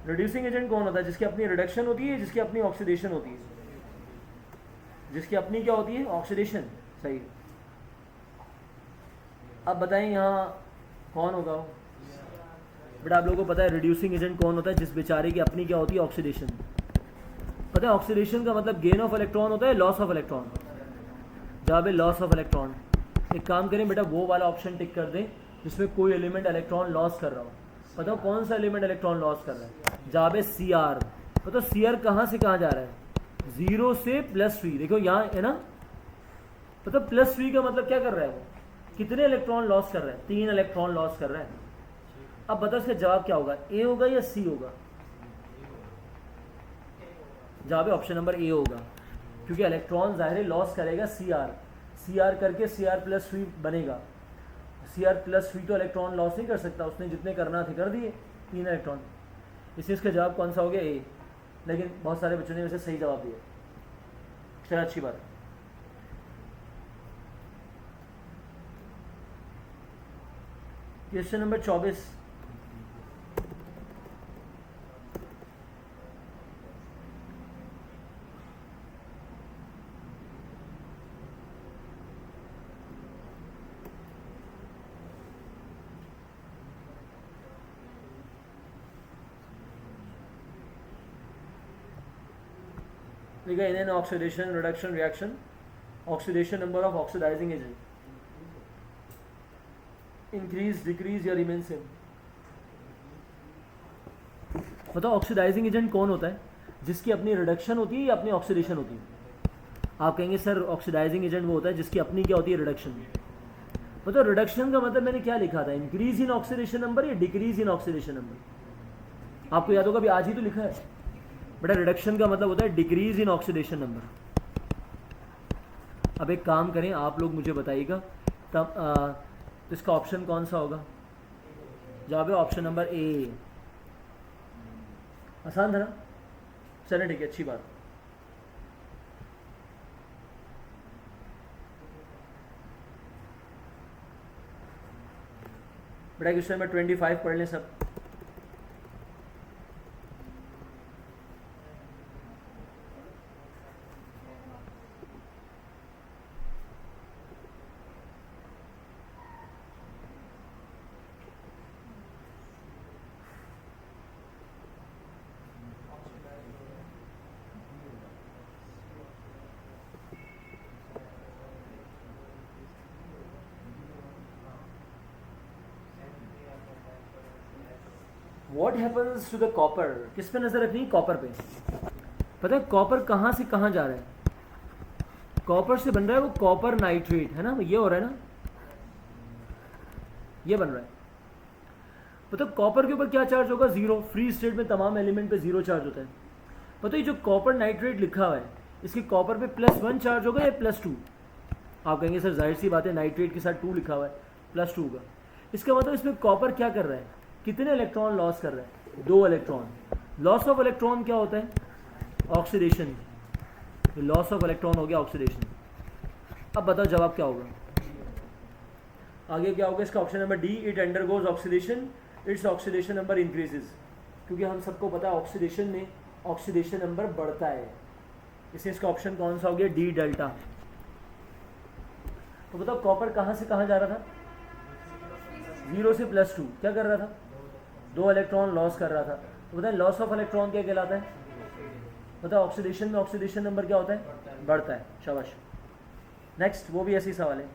रिड्यूसिंग एजेंट कौन होता है? जिसकी अपनी रिडक्शन होती है, जिसकी अपनी ऑक्सीडेशन होती है। जिसकी अपनी क्या होती है? ऑक्सीडेशन। सही। अब बताएं यहाँ कौन होगा? बेटा आप लोगों को पता है रिड्यूसिंग एजेंट कौन होता है? जिस बेचारे की अपनी क्या होती है? ऑक्सीडेशन। पता है ऑक्सीडेशन का मतलब गेन ऑफ इलेक्ट्रॉन होता है, लॉस ऑफ इलेक्ट्रॉन? जवाब है लॉस ऑफ इलेक्ट्रॉन। एक काम करें बेटा, वो वाला ऑप्शन टिक कर दें जिसमें कोई एलिमेंट इलेक्ट्रॉन लॉस कर रहा हो। बताओ कौन सा एलिमेंट इलेक्ट्रॉन लॉस कर रहा है? जवाब है Cr। बताओ Cr कहाँ से कहाँ जा रहा है? 0 से +3। देखो यहाँ है ना, मतलब +3 का मतलब क्या कर रहा है? वो कितने इलेक्ट्रॉन लॉस कर रहा है? 3 इलेक्ट्रॉन लॉस कर रहा है। अब बताओ इसका जवाब क्या होगा? ए होगा या सी होगा? जवाब है ऑप्शन नंबर ए होगा, क्योंकि इलेक्ट्रॉन जाहिर लॉस करेगा Cr करके Cr+3 बनेगा। Cr+3 तो इलेक्ट्रॉन लॉस नहीं कर सकता, उसने जितने करना थे कर दिए, 3 इलेक्ट्रॉन। इसलिए इसका जवाब कौन सा हो गया? ए। लेकिन बहुत सारे बच्चों ने वैसे सही जवाब दिया, चलो अच्छी बात। Question number 24। देखिए in an oxidation reduction reaction, oxidation number of oxidizing agent increase, decrease या रिमेन सेम। बताओ ऑक्सीडाइजिंग एजेंट कौन होता है? जिसकी अपनी रिडक्शन होती है या अपनी ऑक्सीडेशन होती है? आप कहेंगे सर ऑक्सीडाइजिंग एजेंट वो होता है जिसकी अपनी क्या होती है, रिडक्शन। मतलब रिडक्शन का मतलब मैंने क्या लिखा था, इंक्रीज इन ऑक्सीडेशन नंबर या डिक्रीज इन ऑक्सीडेशन नंबर? आपको याद होगा अभी आज ही तो लिखा है बेटा, रिडक्शन का मतलब होता है डिक्रीज इन ऑक्सीडेशन नंबर। अब एक काम करें, आप लोग मुझे बताइएगा तब इसका ऑप्शन कौन सा होगा? जवाब है ऑप्शन नंबर ए। आसान था ना? चलें ठीक है, अच्छी बात। बेटा क्वेश्चन नंबर 25 पढ़ लें सब। What happens to the copper? किस पे नजर रखनी? कॉपर पे। पता है कॉपर कहाँ से कहाँ जा रहा है? कॉपर से बन रहा है वो कॉपर नाइट्रेट, है ना? ये हो रहा है ना, ये बन रहा है। पता है कॉपर के ऊपर क्या चार्ज होगा? जीरो। फ्री स्टेट में तमाम एलिमेंट पे जीरो चार्ज होता है। पता है जो कॉपर नाइट्रेट लिखा हुआ है इसके कॉपर पे +1 चार्ज होगा या +2? आप कहेंगे सर जाहिर सी बात है नाइट्रेट के साथ 2 लिखा हुआ है, +2 होगा। इसका मतलब इसमें कॉपर क्या कर रहा है? कितने इलेक्ट्रॉन लॉस कर रहा है? 2 इलेक्ट्रॉन। लॉस ऑफ इलेक्ट्रॉन क्या होता है? ऑक्सीडेशन। लॉस ऑफ इलेक्ट्रॉन हो गया ऑक्सीडेशन। अब बताओ जवाब क्या होगा? आगे क्या होगा इसका? Option number D, it undergoes oxidation, its oxidation number increases. क्योंकि हम सबको पता है ऑक्सीडेशन में ऑक्सीडेशन नंबर बढ़ता है, इसलिए इसका ऑप्शन कौन सा हो गया? D, delta. तो बताओ कॉपर कहाँ से कहाँ जा रहा था? 0 से +2। क्या कर रहा था? 2 इलेक्ट्रॉन लॉस कर रहा था। तो बताएं लॉस ऑफ इलेक्ट्रॉन क्या कहलाता है? बताओ ऑक्सीडेशन में ऑक्सीडेशन नंबर क्या होता है? बढ़ता है। शाबाश। नेक्स्ट, वो भी ऐसी सवाल है।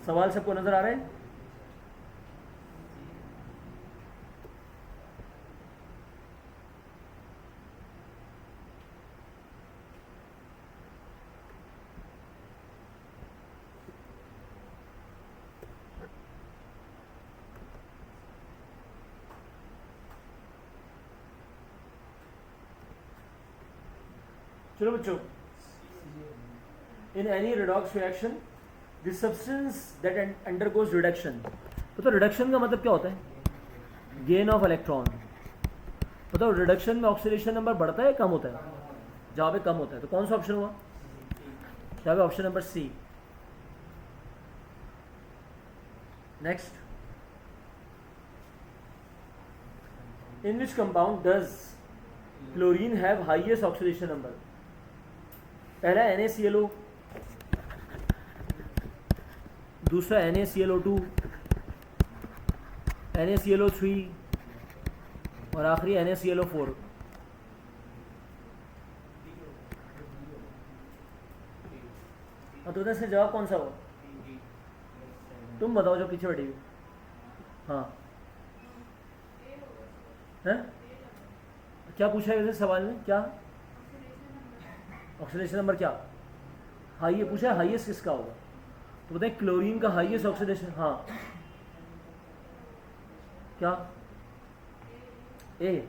सवाल सबको नजर आ रहे हैं? चलो बच्चों, in any redox reaction the substance that undergoes reduction। तो रिडक्शन का मतलब क्या होता है? Gain of electron. बताओ रिडक्शन में ऑक्सीडेशन नंबर बढ़ता है कम होता है? जवाब है कम होता है। तो कौन सा ऑप्शन हुआ? जवाब है option number C. Next, in which compound does chlorine have highest oxidation number? पहला NaClO, दूसरा NaClO2, NaClO3 और आखिरी NaClO4। तो इसका जवाब कौन सा हो? तुम बताओ जो पीछे बैठी हुई। हाँ है? क्या पूछा है वैसे सवाल में? क्या ऑक्सीडेशन नंबर? क्या हाई पूछा है? हाईएस्ट किसका होगा? तो बताएं क्लोरीन का हाईएस्ट ऑक्सीडेशन। हाँ क्या? ए।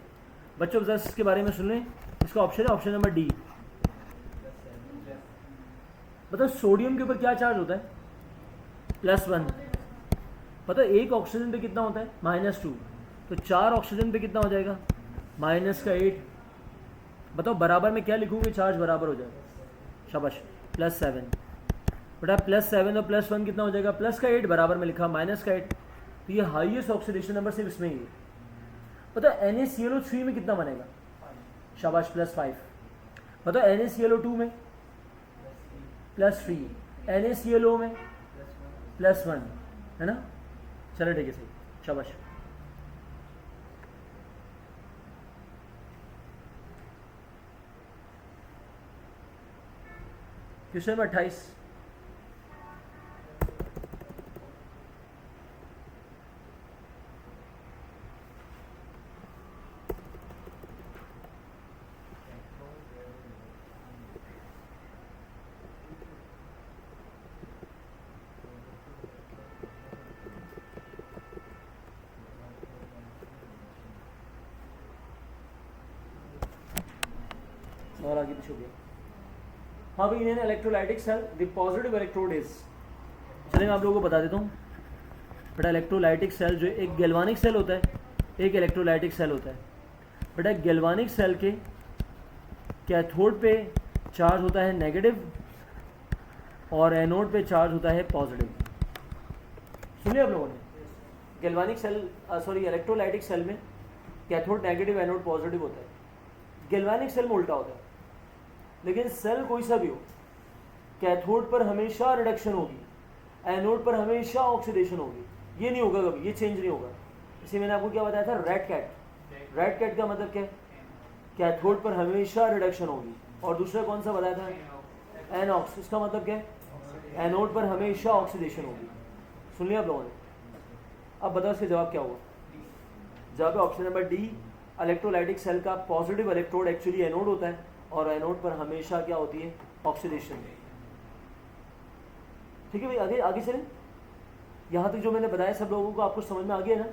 बच्चों जरा इसके बारे में सुन लें। इसका ऑप्शन है ऑप्शन नंबर डी। बताओ सोडियम के ऊपर क्या चार्ज होता है? +1। पता है एक ऑक्सीजन पे कितना होता है? -2। तो 4 ऑक्सीजन पे कितना हो जाएगा? -8। बताओ बराबर में क्या लिखूंगे? चार्ज बराबर हो जाएगा। शाबाश। +7। बेटा +7 और +1 कितना हो जाएगा? +8 बराबर में लिखा, -8। तो ये हाईएस्ट ऑक्सीडेशन नंबर सिर्फ इसमें ही है। पता है NaClO3 में कितना बनेगा? शाबाश, +5। पता है NaClO2 में +3, NaClO में +1, है ना? चलो ठीक है, सही, शाबाश। Question number 28। और आगे पीछे हो गया। हाँ भाई, in electrolytic cell the positive electrode is, चलेंगे आप लोगों को बता देता हूँ बेटा। इलेक्ट्रोलाइटिक सेल जो एक गैल्वानिक सेल होता है, एक इलेक्ट्रोलाइटिक सेल होता है बेटा। गैल्वानिक सेल के कैथोड पे चार्ज होता है नेगेटिव और एनोड पे चार्ज होता है पॉजिटिव। सुनिए आप लोगों ने, galvanic cell sorry electrolytic cell में कैथोड नेगेटिव एनोड पॉजिटिव होता है। गैल्वानिक सेल में उल्टा होता है, लेकिन सेल कोई सा भी हो, कैथोड पर हमेशा रिडक्शन होगी, एनोड पर हमेशा ऑक्सीडेशन होगी। ये नहीं होगा कभी, ये चेंज नहीं होगा। इसी मैंने आपको क्या बताया था, रेड कैट। रेड कैट का मतलब क्या है, कैथोड पर हमेशा रिडक्शन होगी। और दूसरा कौन सा बताया था, एनॉक्स। इसका मतलब क्या है, एनोड पर हमेशा ऑक्सीडेशन होगी। सुन लिया आप लोगों ने? अब बताओ इसका जवाब क्या होगा। जवाब है option number D, electrolytic cell का पॉजिटिव इलेक्ट्रोड एक्चुअली एनोड होता है और एनोड पर हमेशा क्या होती है, ऑक्सीडेशन। ठीक है भाई, आगे आगे चलें। यहां तक जो मैंने बताया सब लोगों को आपको समझ में आ गया ना?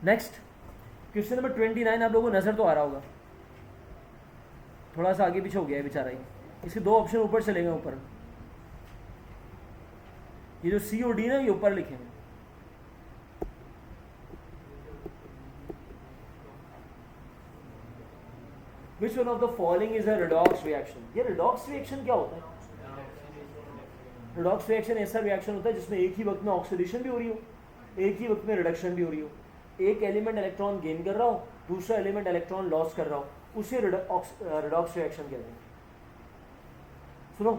नेक्स्ट क्वेश्चन नंबर 29 आप लोगों को नजर तो आ रहा होगा, थोड़ा सा आगे पीछे हो गया है बेचारा ही। इसके दो ऑप्शन ऊपर चलेंगे, ऊपर ये जो सी और डी ना, ये ऊपर लिखेंगे। Which one of the following is a redox reaction? ये redox reaction क्या होता है? redox reaction ऐसा रिएक्शन होता है जिसमें एक ही वक्त में ऑक्सीडेशन भी हो रही हो, एक ही वक्त में रिडक्शन भी हो रही हो। एक एलिमेंट इलेक्ट्रॉन गेन कर रहा हो, दूसरा एलिमेंट इलेक्ट्रॉन लॉस कर रहा हो, उसे रिडॉक्स रिएक्शन कहते हैं। सुनो,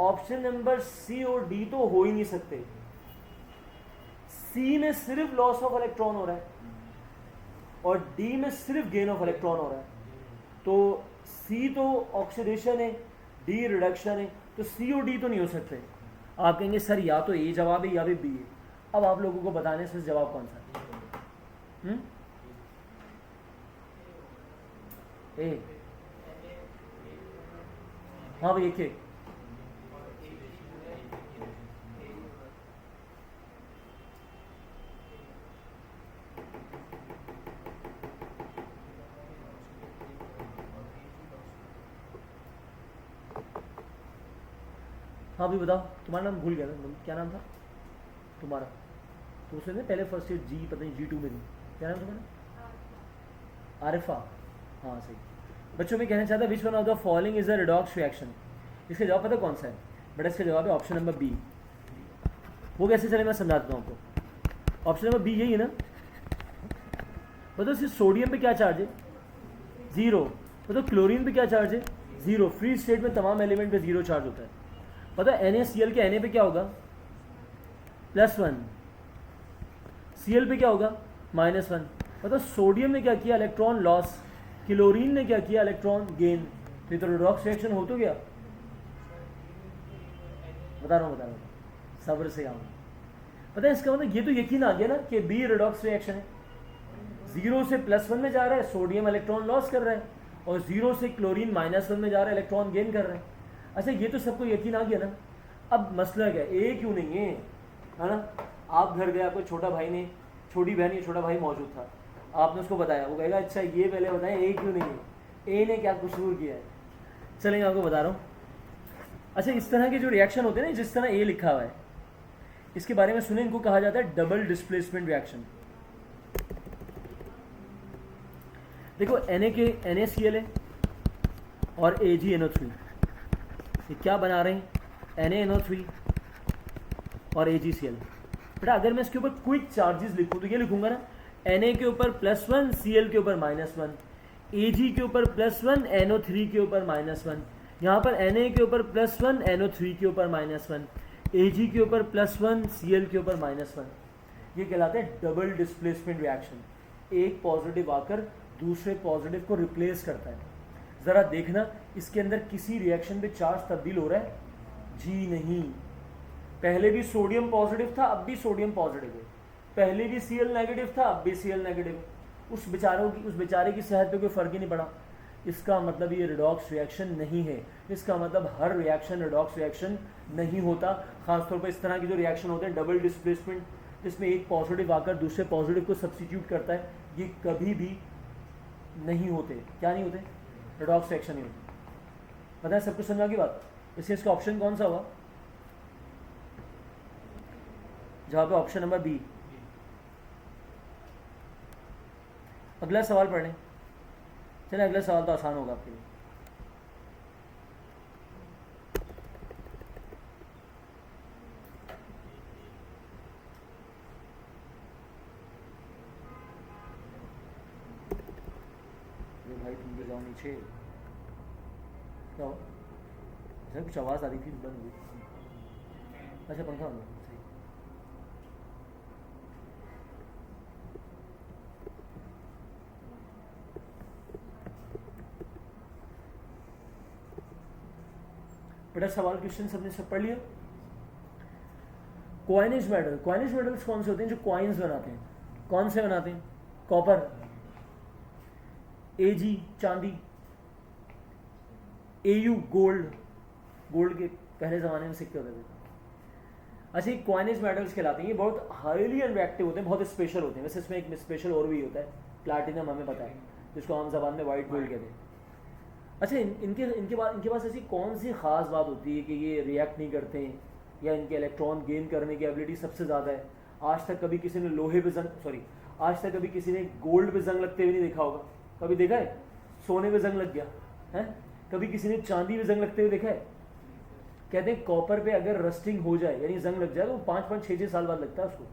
ऑप्शन नंबर सी और डी तो हो ही नहीं सकते। सी में सिर्फ लॉस ऑफ इलेक्ट्रॉन हो रहा है और डी में सिर्फ गेन ऑफ इलेक्ट्रॉन हो रहा है। तो सी तो ऑक्सीडेशन है, डी रिडक्शन है, तो सी और डी तो नहीं हो सकते। आप कहेंगे सर या तो ए जवाब है या फिर बी है। अब आप लोगों को बताने से जवाब कौन सा है? ए। हाँ भाई, एक एक हाँ भाई बताओ, तुम्हारा नाम भूल गया था, क्या नाम था तुम्हारा? तो उसने पहले फर्स्ट ईयर जी, पता नहीं G2 में थी, क्या नाम तुम्हारा? आरिफा। हाँ सही। बच्चों में कहना चाहता which one of the following is a redox reaction. इसका जवाब पता कौन सा है बेटा? इसका जवाब है ऑप्शन नंबर बी। वो कैसे चले मैं समझा देता हूँ आपको। ऑप्शन नंबर बी यही है ना? बताओ सोडियम पे क्या चार्ज है? 0। बताओ क्लोरीन पे क्या चार्ज है? 0। फ्री स्टेट में तमाम एलिमेंट पे 0 चार्ज होता है। पता है NaCl के Na पे क्या होगा? +1। Cl पे क्या होगा? -1। पता सोडियम ने क्या किया? Electron loss. क्लोरीन ने क्या किया? Electron gain. तो रिडॉक्स रिएक्शन हो तो गया। बता रहा हूँ सब्र से आऊँ। पता है इसका मतलब ये तो यकीन आ गया ना कि बी रिडॉक्स रिएक्शन है। 0 से +1 में जा रहा है, सोडियम इलेक्ट्रॉन लॉस कर रहा है, और 0 से क्लोरीन -1 में जा रहा है, इलेक्ट्रॉन गेन कर रहा है। अच्छा, ये तो सबको यकीन आ गया ना। अब मसला क्या है, ए क्यों नहीं है ना? आप घर गए, आपको छोटा भाई ने, छोटी बहन या छोटा भाई मौजूद था, आपने उसको बताया, वो कहेगा अच्छा ये पहले बताएं ए क्यों नहीं है, ए ने क्या कसूर किया है। चलेंगे आपको बता रहा हूँ। अच्छा, इस तरह के जो रिएक्शन होते हैं ना, जिस तरह ए लिखा हुआ है, इसके बारे में सुने, इनको कहा जाता है डबल डिस्प्लेसमेंट रिएक्शन। देखो NaCl है और AgNO3, ये क्या बना रहे हैं? NaNO3 और AgCl। बेटा अगर मैं इसके ऊपर क्विक चार्जेस लिखूं तो ये लिखूंगा ना, Na के ऊपर +1, Cl के ऊपर -1, Ag के ऊपर +1, NO3 के ऊपर -1, यहाँ पर Na के ऊपर +1, NO3 के ऊपर -1, Ag के ऊपर +1, Cl के ऊपर -1। ये कहलाते हैं डबल डिस्प्लेसमेंट रिएक्शन। एक पॉजिटिव आकर दूसरे पॉजिटिव को रिप्लेस करता है। ज़रा देखना इसके अंदर किसी रिएक्शन पे चार्ज तब्दील हो रहा है? जी नहीं। पहले भी सोडियम पॉजिटिव था, अब भी सोडियम पॉजिटिव है। पहले भी Cl नेगेटिव था, अब भी Cl नेगेटिव है। उस बेचारे की सेहत पे कोई फ़र्क ही नहीं पड़ा। इसका मतलब ये रिडॉक्स रिएक्शन नहीं है। इसका मतलब हर रिएक्शन रिडॉक्स रिएक्शन नहीं होता। खासतौर पर इस तरह के जो रिएक्शन होते हैं डबल डिस्प्लेसमेंट, जिसमें एक पॉजिटिव आकर दूसरे पॉजिटिव को सब्स्टिट्यूट करता है, ये कभी भी नहीं होते। क्या नहीं होते? रिडॉक्स रिएक्शन नहीं होते। पता है सब कुछ समझा की बात? इसलिए इसका ऑप्शन कौन सा हुआ जहाँ पे ऑप्शन नंबर बी। अगला सवाल पढ़ लें। चलिए अगला सवाल तो आसान होगा आपके लिए। अरे भाई तुम भी जाओ नीचे। क्या हो? कुछ आवाज़ आ रही थी, बंद हुई। अच्छा पंखा बंद है, सही। बेटा सवाल क्वेश्चन सबने सब पढ़ लिया? कॉइनेज मेटल्स कौन से होते हैं जो कॉइन्स बनाते हैं? कौन से बनाते हैं? कॉपर, Ag चांदी, Au गोल्ड के पहले ज़माने में सिक्के होते थे। अच्छा ये कॉइनेज मेटल्स कहलाते हैं। ये बहुत हाईली अनरिएक्टिव होते हैं, बहुत स्पेशल होते हैं। वैसे इसमें एक स्पेशल और भी होता है, प्लैटिनम हमें पता है, जिसको आम जबान में वाइट गोल्ड कहते हैं। अच्छा इनके पास ऐसी कौन सी ख़ास बात होती है कि ये रिएक्ट नहीं करते हैं या इनके इलेक्ट्रॉन गेन करने की एबिलिटी सबसे ज़्यादा है? आज तक कभी किसी ने आज तक कभी किसी ने गोल्ड पे जंग लगते हुए नहीं देखा होगा। कभी देखा है? सोने पे जंग लग गया है? कभी किसी ने चांदी पे जंग लगते हुए देखा है? कहते हैं कॉपर पे अगर रस्टिंग हो जाए यानी जंग लग जाए तो 5-5, 6-6 साल बाद लगता है उसको।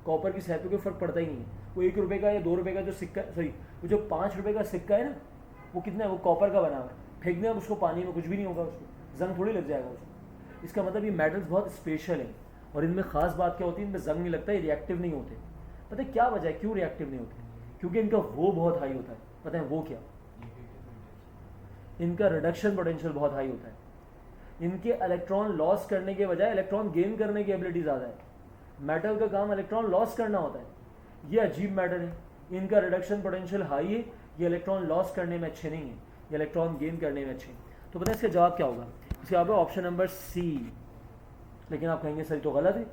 कॉपर की सेहत पे कोई फ़र्क पड़ता ही नहीं है। वो 1 रुपये का या 2 रुपये का जो सिक्का, वो जो 5 रुपये का सिक्का है ना, वो कितना है? वो कॉपर का बना हुआ है। फेंकने अब उसको पानी में कुछ भी नहीं होगा, उसको जंग थोड़ी लग जाएगा उसको। इसका मतलब ये मेटल्स बहुत स्पेशल हैं और इनमें ख़ास बात क्या होती है? इनमें जंग नहीं लगता, ये रिएक्टिव नहीं होते। पता है क्या वजह है क्यों रिएक्टिव नहीं होते? क्योंकि इनका वो बहुत हाई होता है। पता है वो क्या? इनका रिडक्शन पोटेंशियल बहुत हाई होता है। इनके इलेक्ट्रॉन लॉस करने के बजाय इलेक्ट्रॉन गेन करने की एबिलिटी ज़्यादा है। मेटल का काम इलेक्ट्रॉन लॉस करना होता है। ये अजीब मेटल है, इनका रिडक्शन पोटेंशियल हाई है। ये इलेक्ट्रॉन लॉस करने में अच्छे नहीं है, ये इलेक्ट्रॉन गेन करने में अच्छे हैं। तो पता है इसका जवाब क्या होगा? इसका जवाब है ऑप्शन नंबर सी। लेकिन आप कहेंगे सर तो गलत है।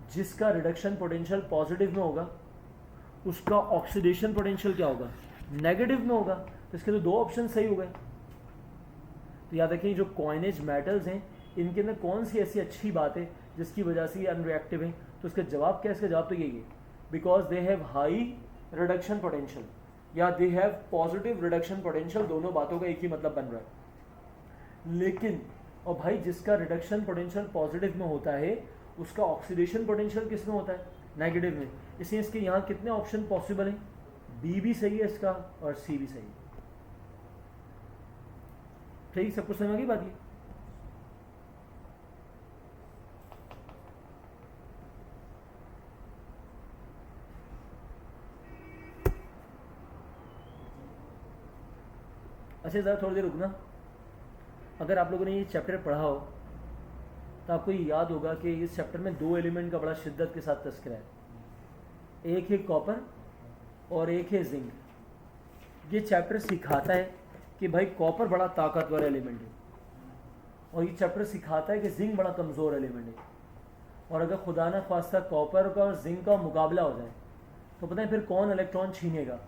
जिसका रिडक्शन पोटेंशियल पॉजिटिव में होगा उसका ऑक्सीडेशन पोटेंशियल क्या होगा? नेगेटिव में होगा। तो इसके तो 2 ऑप्शन सही हो गए। तो याद रखिए जो कॉइनेज मेटल्स हैं इनके अंदर कौन सी ऐसी अच्छी बात है जिसकी वजह से ये अनरिएक्टिव है? तो इसका जवाब क्या है? इसका जवाब तो यही है, because they have high reduction potential या they have positive reduction potential. दोनों बातों का एक ही मतलब बन रहा है। लेकिन और भाई जिसका रिडक्शन पोटेंशियल पॉजिटिव में होता है उसका ऑक्सीडेशन पोटेंशियल किस में होता है? नेगेटिव में। इसलिए इसके यहाँ कितने ऑप्शन पॉसिबल हैं? बी भी सही है इसका और सी भी सही है। सही, सब कुछ समझ की बात? ये अच्छा ज़रा थोड़ी देर रुकना। अगर आप लोगों ने ये चैप्टर पढ़ा हो तो आपको ये याद होगा कि इस चैप्टर में 2 एलिमेंट का बड़ा शिद्दत के साथ तस्करा है। एक है कॉपर और एक है जिंक। ये चैप्टर सिखाता है कि भाई कॉपर बड़ा ताकतवर एलिमेंट है और ये चैप्टर सिखाता है कि जिंक बड़ा कमज़ोर एलिमेंट है। और अगर खुदा न ख्वास्ता कॉपर का और जिंक का मुकाबला हो जाए तो पता है फिर कौन इलेक्ट्रॉन छीनेगा?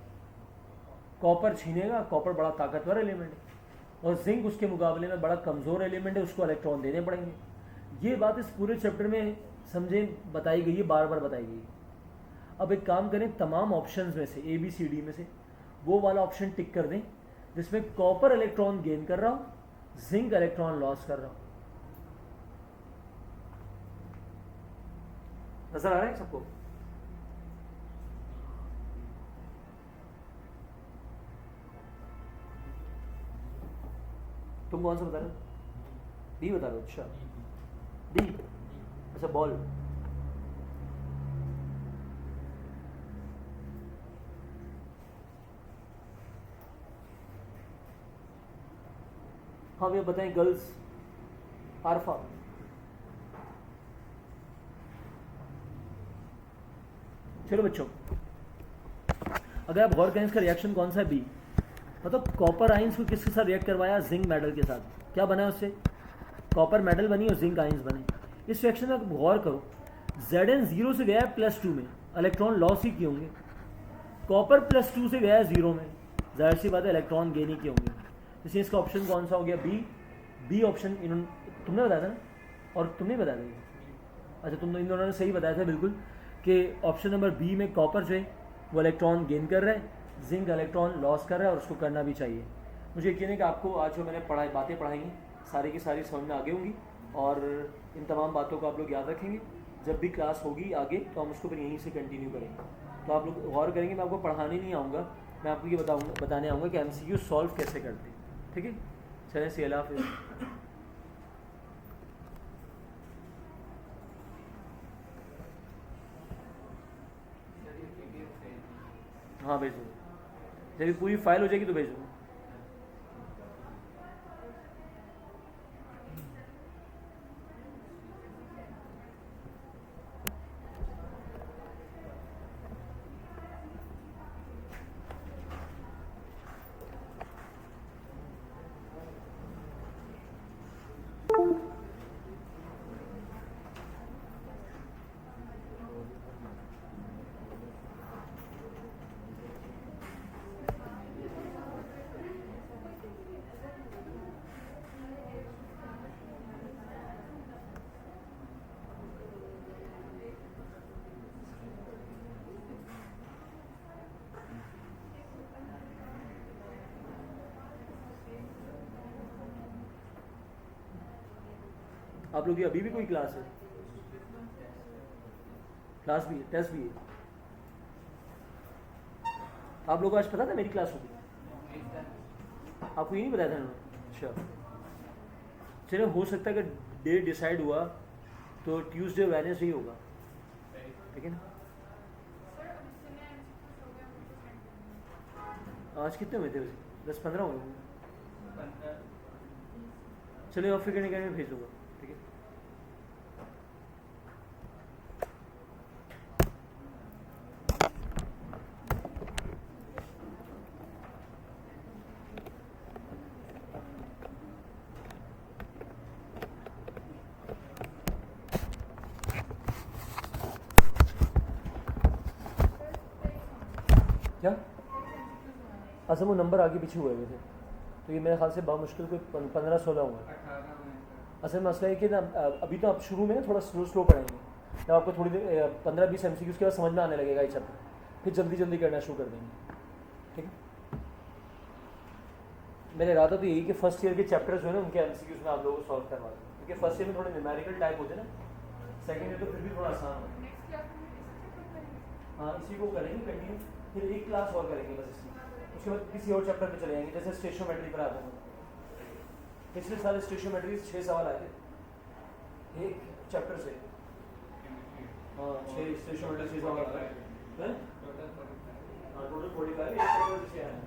कॉपर छीनेगा। कॉपर बड़ा ताकतवर एलिमेंट है और जिंक उसके मुकाबले में बड़ा कमज़ोर एलिमेंट है, उसको इलेक्ट्रॉन देने पड़ेंगे। ये बात इस पूरे चैप्टर में समझें बताई गई है, बार बार बताई गई है। अब एक काम करें, तमाम ऑप्शंस में से ABCD में से वो वाला ऑप्शन टिक कर दें जिसमें कॉपर इलेक्ट्रॉन गेन कर रहा हो, जिंक इलेक्ट्रॉन लॉस कर रहा हो। नजर आ रहा है सबको? तुम कौन सा बता रहे हो? बी बता रहे हो? अच्छा डी। अच्छा बॉल। हाँ भैया बताएं, गर्ल्स आरफा। चलो बच्चों, अगर आप गौर करें इसका रिएक्शन कौन सा है, बी। मतलब कॉपर आइंस को किसके साथ रिएक्ट करवाया, जिंक मेटल के साथ। क्या बना उससे, कॉपर मेटल बनी और जिंक आइंस बने। इस रिएक्शन में आप गौर करो, Zn 0 से गया है +2 में, इलेक्ट्रॉन लॉस ही किए होंगे। कॉपर +2 से गया है 0 में, जाहिर सी बात है इलेक्ट्रॉन गेन ही किए होंगे। इसलिए इसका ऑप्शन कौन सा हो गया, बी। बी ऑप्शन तुमने बताया था ना, और तुमने बताया था। अच्छा, तुम इन दोनों ने सही बताया था बिल्कुल, कि ऑप्शन नंबर बी में कॉपर जो है वो इलेक्ट्रॉन गेन कर रहा है, जिंक इलेक्ट्रॉन लॉस कर रहा है, और उसको करना भी चाहिए। मुझे यकीन है कि आपको आज जो मैंने बातें पढ़ाई हैं सारी की सारी समझ में आ गई होंगी, और इन तमाम बातों को आप लोग याद रखेंगे। जब भी क्लास होगी आगे तो हम उसको फिर यहीं से कंटिन्यू करेंगे। तो आप लोग गौर करेंगे, मैं आपको पढ़ाने नहीं आऊँगा, मैं आपको ये बताने आऊँगा कि MCQ सॉल्व कैसे करते हैं। ठीक है, चलें, सी अल्लाह हाफ़िज़। हाँ भेज दूँगा, जब पूरी फाइल हो जाएगी तो भेज दूँगा। आप लोग की अभी भी कोई क्लास है, क्लास भी है, टेस्ट भी है। आप लोगों को आज पता था मेरी क्लास होगी, आपको ये नहीं बताया था उन्होंने। अच्छा, चलो, हो सकता है कि डेट डिसाइड हुआ तो ट्यूसडे वेडनेसडे ही होगा, ठीक है ना। आज कितने हुए थे वैसे, 10-15 हुए होंगे। चलिए, और फिर में भेज दूँगा, ठीक है। क्या असल वो नंबर आगे पीछे हुए थे, तो ये मेरे ख्याल से बामुश्किल कोई 15-16 हुआ। असल मसला है कि ना, अभी तो आप शुरू में थोड़ा स्लो पढ़ेंगे, जब आपको थोड़ी देर 15-20 MCQ उसके बाद समझ में आने लगेगा ये चैप्टर, फिर जल्दी जल्दी करना शुरू कर देंगे, ठीक है। मेरा इरादा तो यही कि फर्स्ट ईयर के चैप्टर्स जो है ना उनके MCQs में आप लोगों को सॉल्व करवा दें, क्योंकि फर्स्ट ईयर में थोड़े न्यूमेरिकल टाइप होते हैं ना, सेकेंड ईयर तो फिर भी थोड़ा आसान हो। हाँ, इसी को करेंगे कंटिन्यू, फिर एक क्लास और करेंगे बस इसकी, उसके बाद किसी और चैप्टर पे चले जाएंगे। जैसे स्टेशियोमेट्री पर आते हैं, पिछले साल स्टेशियोमेट्री 6 सवाल आए थे एक चैप्टर से। हाँ, 6 स्टेशियोमेट्री 6 सवाल आए हैं। हाँ, टोटल 45 एक चैप्टर से आए हैं।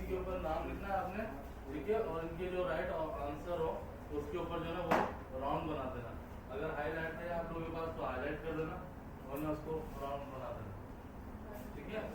के ऊपर नाम लिखना है आपने, ठीक है, और इनके जो राइट आंसर हो उसके ऊपर जो है वो राउंड बना देना। अगर हाईलाइट है आप लोगों के पास तो हाईलाइट कर देना, वरना उसको राउंड बना देना, ठीक है।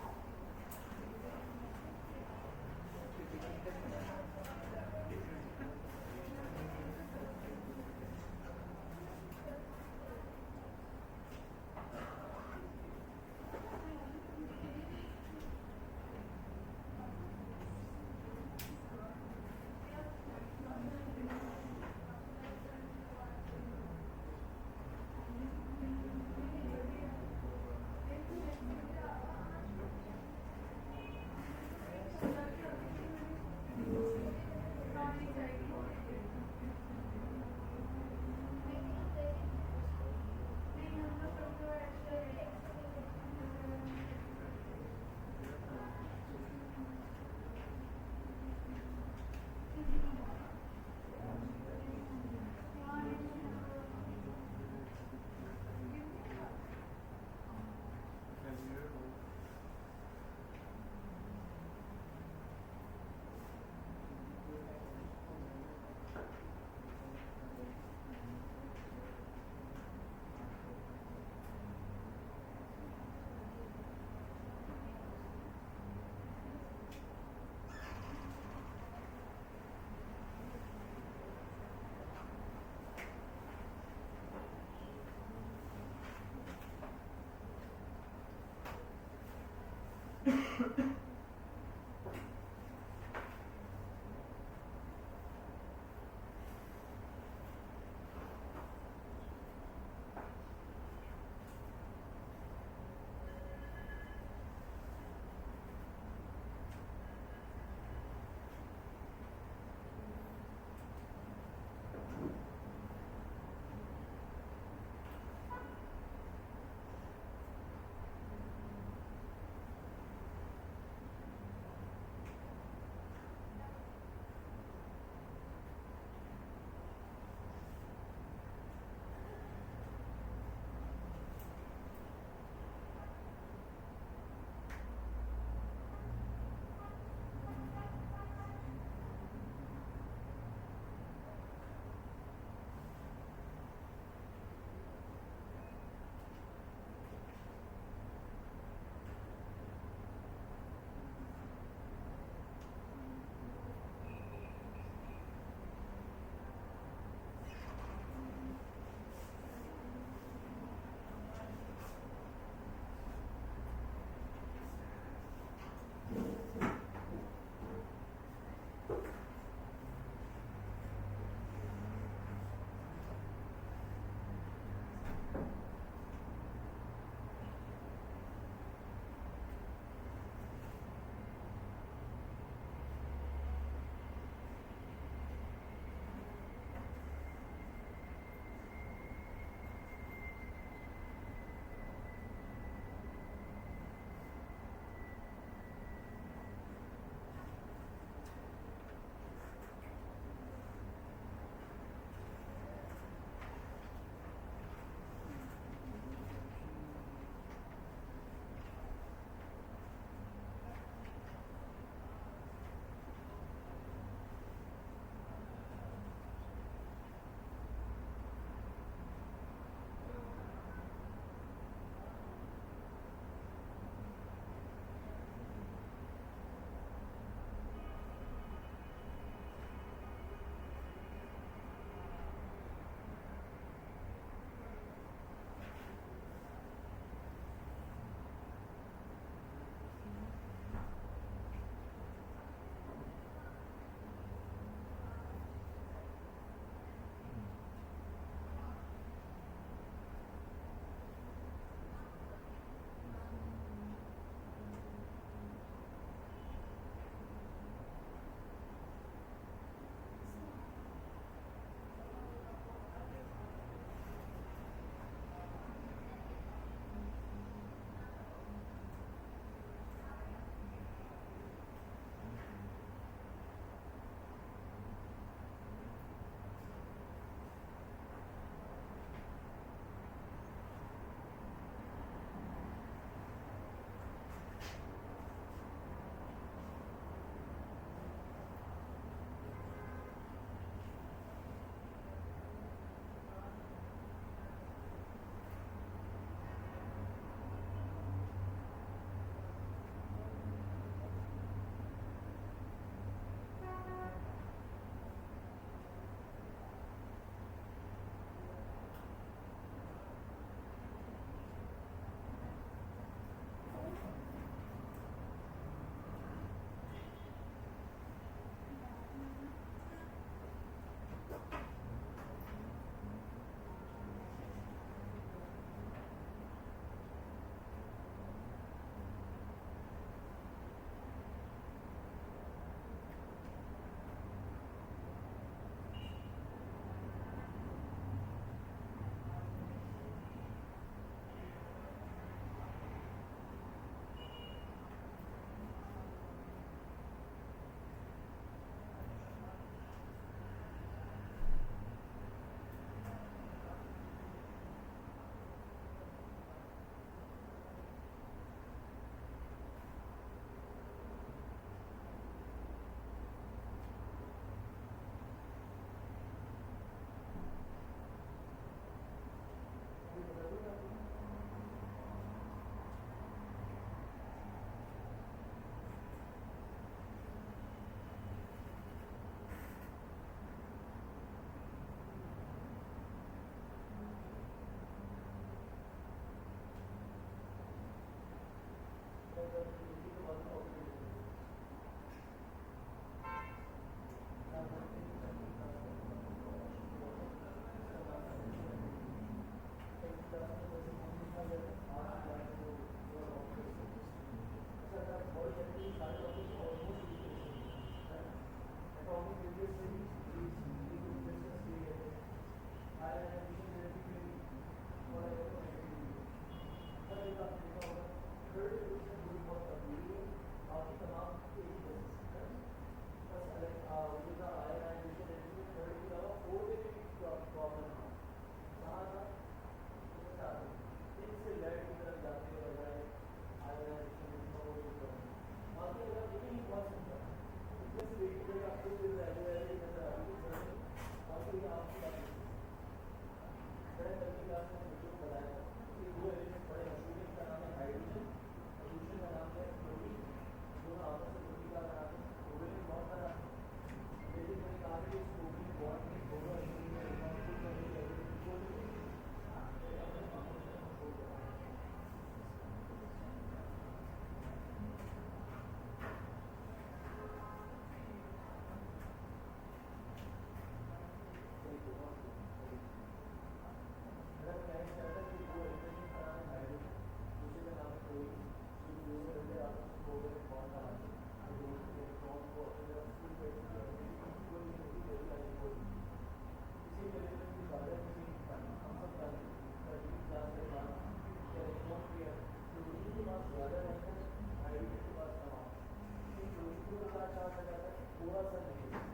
चार्ज आ जाता है थोड़ा सा नेगेटिव,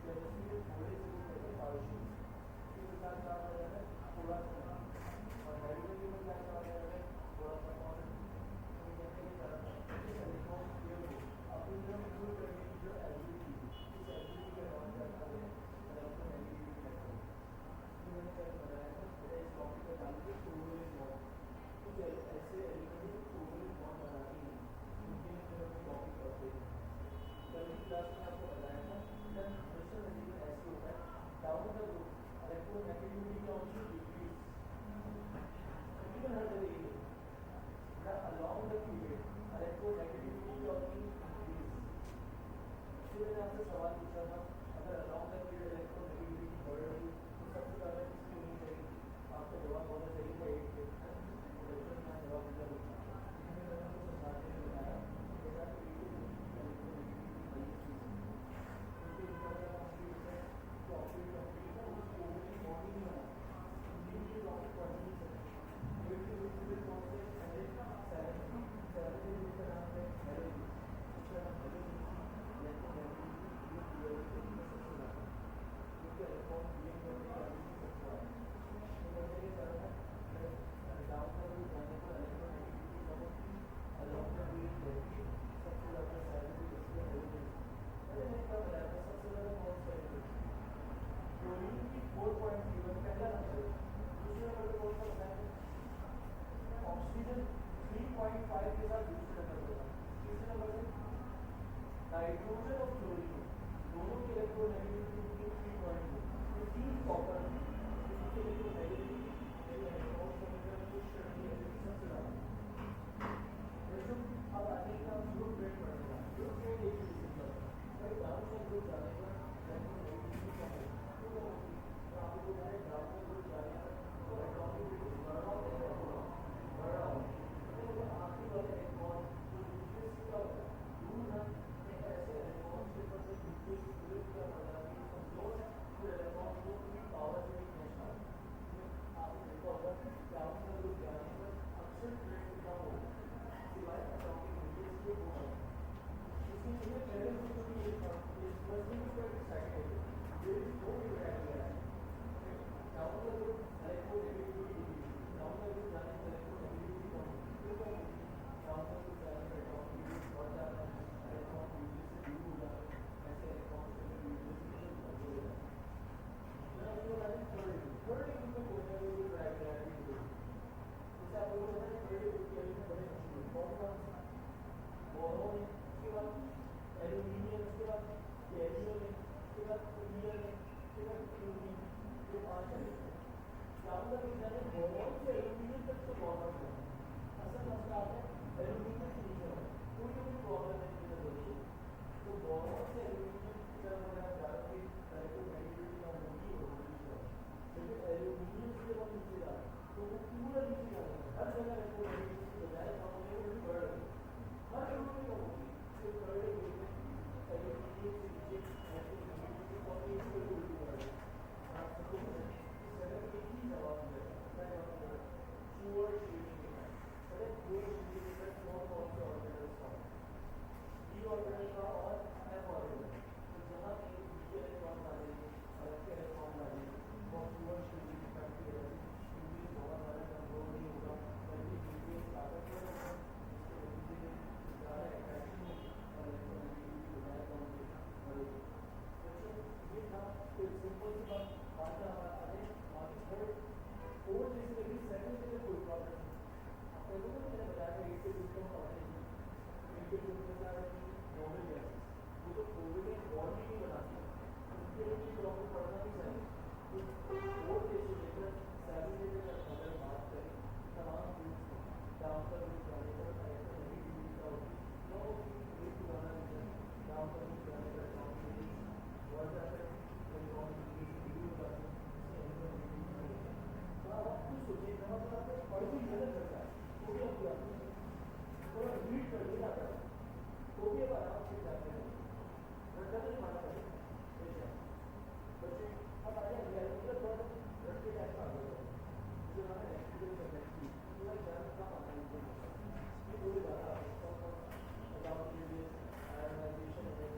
केमिस्ट्री में थोड़े से कुछ कहते हैं पार्शियल, इसके साथ चार्ज आ जाता है थोड़ा सा नेगेटिव, और हाइड्रोजन में क्या चार्ज आ जाता है थोड़ा सा पॉजिटिव। तो कहते हैं कि इलेक्ट्रॉन क्लियर हो अपनी तरफ मूव करने की जो एबिलिटी, इस एबिलिटी का नाम क्या था इलेक्ट्रोनेगेटिविटी इलेक्ट्रॉन। तो मैंने क्या बताया था इस टॉपिक का चालू किया कोवलेंट बॉन्ड, कुछ ऐसे एलिमेंट कोवलेंट बॉन्ड बनाती हैं जिनके लिए फिर हम टॉपिक पढ़ते हैं। कल की क्लास में आपको बताया था जब क्रिस्टल एलिमेंट ऐसे होता है डाउन द ग्रुप इलेक्ट्रोनेगेटिविटी का ऑप्शन डिक्रीज, तकरीबन हर जगह ये है अलोंग द पीरियड इलेक्ट्रोनेगेटिविटी का ऑप्शन इंक्रीज। इसलिए मैंने आपसे सवाल पूछा था अगर अलोंग द पीरियड इलेक्ट्रोनेगेटिविटी बढ़ रही है तो सबसे ज़्यादा किसकी होनी चाहिए, आपका जवाब होना चाहिए था 8 के इलेक्ट्रॉन का जवाब दिया होता है। इसमें मैंने आपको समझाने में बताया जैसा कि इलेक्ट्रोनेगेटिविटी बड़ी चीज़ है क्योंकि इनका जो कंप्लीट है तो ऑपरेट कंप्लीट है उसको ओवरली बॉन्ड ही बना ये टॉपिक पढ़ नहीं सकते। एट के रूप कौन से पहले 7 के रूप का नाम है हेलोजन, उसका नाम हेलोजन इलेक्ट्रोनेगेटिविटी ये क्लियर तरीके से सबसे ज़्यादा क्योंकि इलेक्ट्रॉन क्लियर करने का एबिलिटी सबसे ज़्यादा तो कहते हैं सर है डाउन का रूप जाने पर इलेक्ट्रोनेगेटिविटी कम होती है अलोंग द पीरियड रहती है सबसे ज़्यादा सैलरी इसलिए हेलोजन। अरे मैंने क्या बताया था सबसे ज़्यादा कौन सा एलिमेंट क्लोरीन की 4.31 पहला नंबर है, दूसरे नंबर पर कौन सा बताया ऑक्सीजन 3.5 के साथ दूसरे नंबर पर था, तीसरे नंबर पे नाइट्रोजन और क्लोरीन दोनों की इलेक्ट्रोनेगेटिविटी 3.2 तो 3 कॉपर इनकी इलेक्ट्रोनेगेटिविटी इलेक्ट्रॉन समीकरण की श्रेणी है सबसे ज़्यादा। जैसे अब आने का ग्रुप रेट बढ़ेगा ग्रुप रेट एक ही सिंपल है डाउन का ग्रुप जाने पर इलेक्ट्रोनेगेटिविटी कम होगी तो होगी तो आपको बताया डाउन का ग्रुप जाने पर तो इलेक्ट्रॉनिक बढ़ रहा होगा बढ़ रहा होगा तो आखिरी वाले इलेक्ट्रॉन जो न्यूक्लियस का होगा दूर है ऐसे इलेक्ट्रॉन के ऊपर से न्यूक्लियस पूरे का बढ़ा के कमजोर है फिर इलेक्ट्रॉन को पूरी पावर से भी नष्ट आपने देखा होगा डाउन का ग्रुप जाने पर अक्सर ट्रेड कितना होगा सिवाय एटॉमिक न्यूक्लियस के वो है इसलिए पहले ग्रुप में ये था इस पर्सन को डिसाइड हो गया ये दो डिवाइड किया है डाउन का ग्रुप इलेक्ट्रोनेगेटिविटी डाउन का ग्रुप जाने पर इलेक्ट्रोनेगेटिविटी कम होगी कम होगी डाउन का ग्रुप जाने पर एटॉमिक बढ़ जाता है इलेक्ट्रॉन न्यूक्लियस से दूर हो जाता है ऐसे इलेक्ट्रॉन से न्यूक्लियस से कमजोर हो जाता है। मैं आपको बता दें थर्ड ग्रुप में कोई ना कोई ट्राइग्राइड जैसे आप लोगों को पता है थर्ड ग्रुप के एलिमेंट बड़े मशहूर कौन कौन से बोरोन है उसके बाद एल्यूमिनियम उसके बाद गैलियम है उसके बाद क्लियर है उसके बाद क्लोरीन ये 5 एलिमेंट डाउन का ग्रुप जाने बोरोन से एल्यूमिनियम तक तो बहुत है असल मसला आता है एल्यूमिनियम से नीचे है कोई ना कोई प्रॉब्लम है इनकी जरूरत है तो बोरोन से एल्यूमिनियम की तरफ अगर आप जाओगे इलेक्ट्रोनेगेटिविटी का होगी लेकिन एल्यूमिनियम से जब हम नीचे जाए तो वो पूरा नीचे जाता है हर जगह इलेक्ट्रोनेगेटिविटी की बजाय कॉम्प्लेमेंट बढ़ रही है हर ग्रुप में कम होगी सिर्फ थर्ड ग्रुप में एल्यूमिनियम से नीचे इलेक्ट्रोनेगेटिविटी कॉम्प्लेमेंट को उल्टी बढ़ रही है। आप सबको पता है इस जगह एक ही जवाब मिलेगा क्या जवाब मिलेगा फ्लोर शेडिंग इफेक्ट अरे फ्लोर शेडिंग इफेक्ट कौन से ऑर्बिटल्स का डी ऑर्बिटल का और एफ ऑर्बिटल तो जहाँ पे डी इलेक्ट्रॉन डालेंगे और एफ इलेक्ट्रॉन डालेंगे वो फ्लोर शेडिंग इफेक्ट की वजह से न्यूक्लियस बहुत ज़्यादा कमजोर नहीं होगा बल्कि न्यूक्लियस ताकतवर होगा जिसके नतीजे में ज़्यादा अट्रैक्शन होगी और इलेक्ट्रोनेगेटिविटी बनाया कम बढ़ेगी। बच्चों ये था एक सिंपल सी बात का हमारा आगे बाकी थर्ड फोर्थ जैसे लगी सेकंड के लिए कोई प्रॉब्लम नहीं आप लोगों को मैंने बताया था एक के ग्रुप में पढ़ने की एक के ग्रुप में क्या रहती है नॉर्मल गैसेस वो तो कोविलेंट बॉन्ड ही नहीं बनाती उनके लिए भी टॉपिक पढ़ना भी चाहिए तो फोर्थ जैसे लेकर 7 के तक अगर बात करें तमाम ग्रुप्स में डाउन का ग्रुप जाने पर इलेक्ट्रोनेगेटिविटी का होगी नौ होगी एक पुराना रीजन डाउन का ग्रुप जाने पर इलेक्ट्रॉन बढ़ जाता है इलेक्ट्रॉन दूर हो जाता है तो आप खुद सोचिए जहाँ पर आपको पढ़ भी गलत करता है वो भी आपको याद नहीं थोड़ा रीड कर लिया था वो भी अब आराम से जाते हैं रट्टा नहीं मारना पड़ेगा बच्चे अब आ जाए थोड़ा रट्टे टाइप का आ गया जो हमें एक्सपीरियंस करना चाहिए पूरा ज्ञान कम आना है ये थोड़ी ज़्यादा आयोनाइजेशन है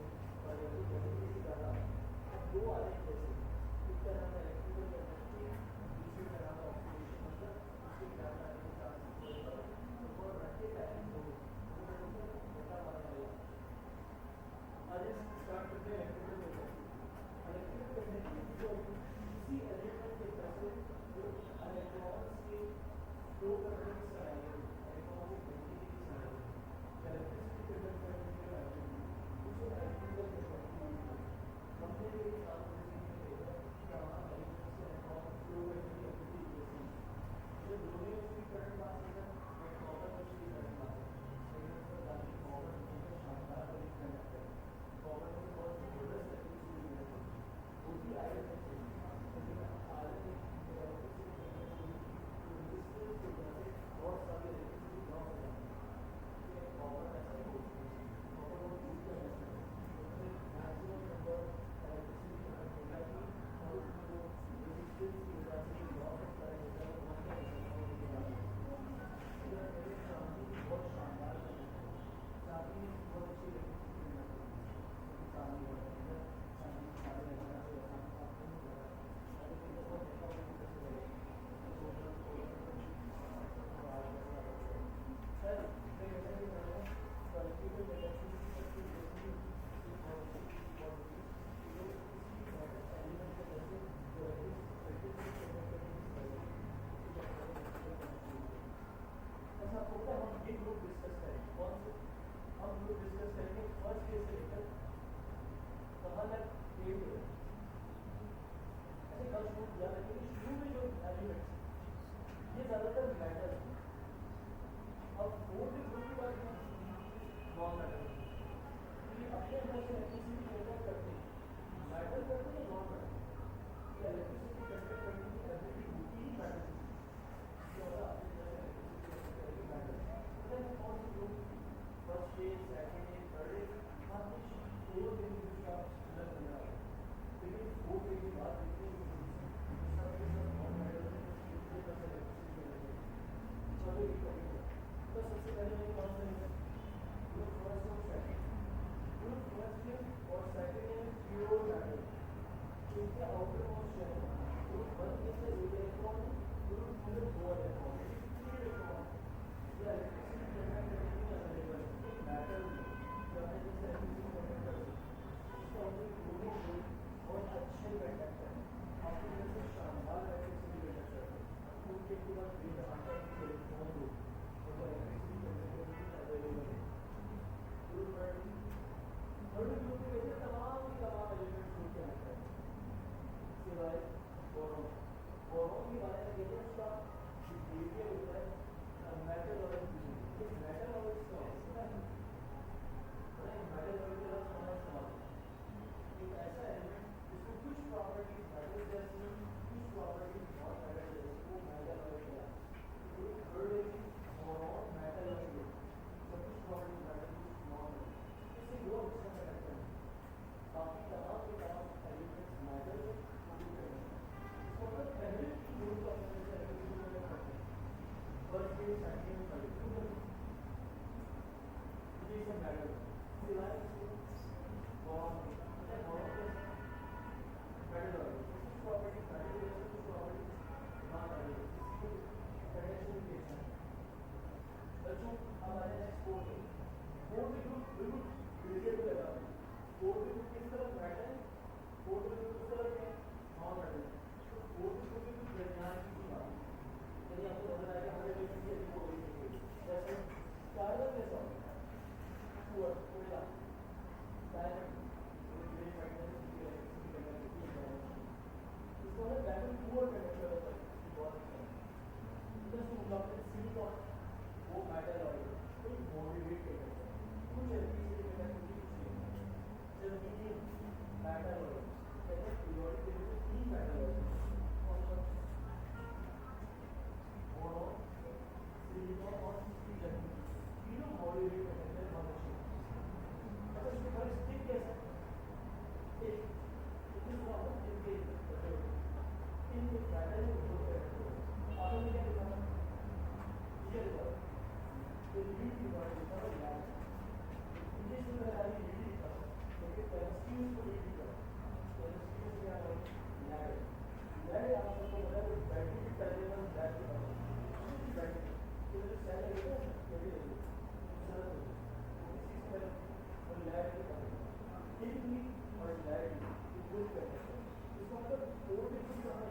इसका मतलब पोलराइजेशन जो है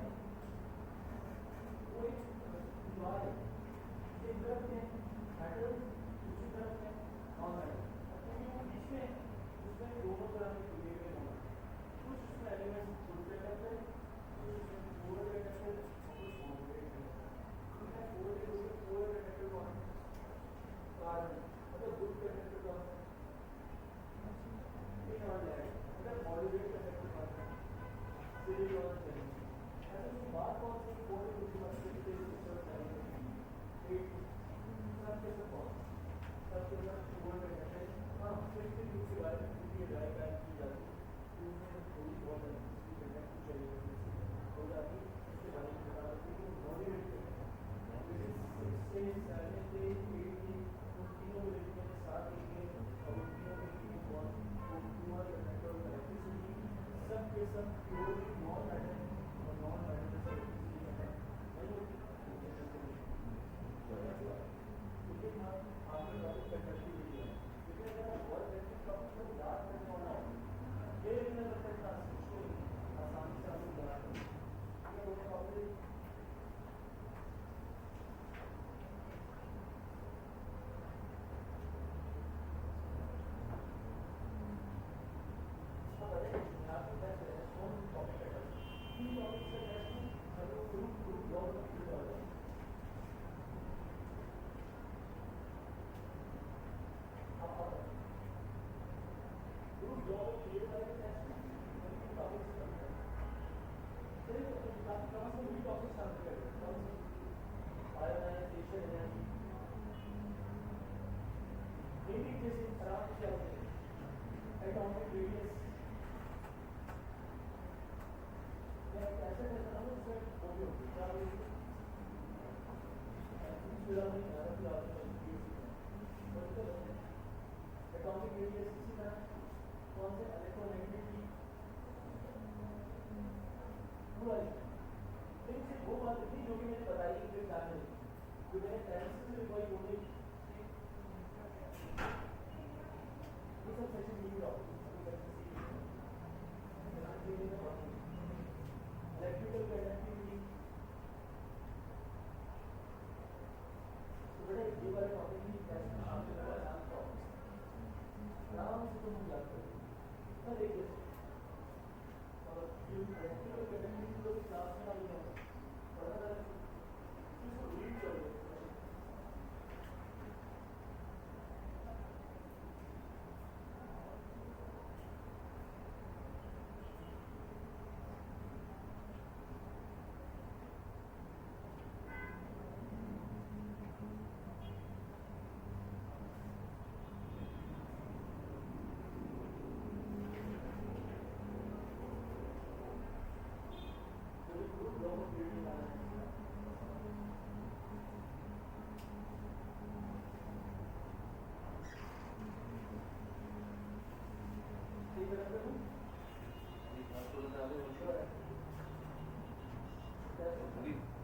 वो एक दीवार है, एक तरफ में मेटल, दूसरी तरफ में नॉन मेटल, बीच में उसमें दोनों तरह के जुड़े हुए होना, कुछ उसमें एलिमेंट्स गुड कंडक्टर, कुछ उसमें पोलर कंडक्टर, कुछ नॉन कंडक्टर। पोलर कंडक्टर कौन है? कार्बन, मतलब गुड कंडक्टर कौन है? मतलब मॉडरेट कंडक्टर कौन है? सिलिकॉन है। ऐसे उसकी बात कौन सी पोलर दूसरी बात करते हैं, सबके सब कौन सबके सब पोलर कंडक्टर। हाँ, फिर से दूसरी बात है ड्राई बैक की जाती है, तो उसमें थोड़ी बहुत दूसरी कंडक्टर चाहिए हो जाती है, उसके बारे में बता देती है कि मॉडरेट सबके सब प्योरली नॉन मैटर और नॉन मैटर से लेकिन आपने बात कंडक्टिविटी है, लेकिन अगर आप और इलेक्ट्रिक का मतलब याद करने वाला हो ये नहीं लगता है इसको आसानी से आप बना सकते हैं। वो बात थी जो कि मैंने बताई कि जो मैंने टेंस से रिकॉर्ड होगी ये सब सेशन नहीं रहा इलेक्ट्रिकल कंडक्टिविटी। तो बेटा ये वाले टॉपिक की टेस्ट आपके लिए आसान टॉपिक आराम से तुम याद करोगे ना। देखिए और ये इलेक्ट्रिकल कंडक्टिविटी तो क्लास में आई है पढ़ा था इसको रीड करोगे।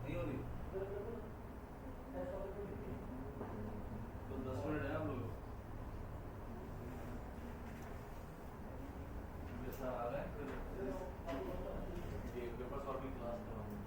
नहीं हो रही तो 10 मिनट है आप लोग जैसा आ रहा है फिर पेपर सॉल्विंग क्लास कराऊंगा।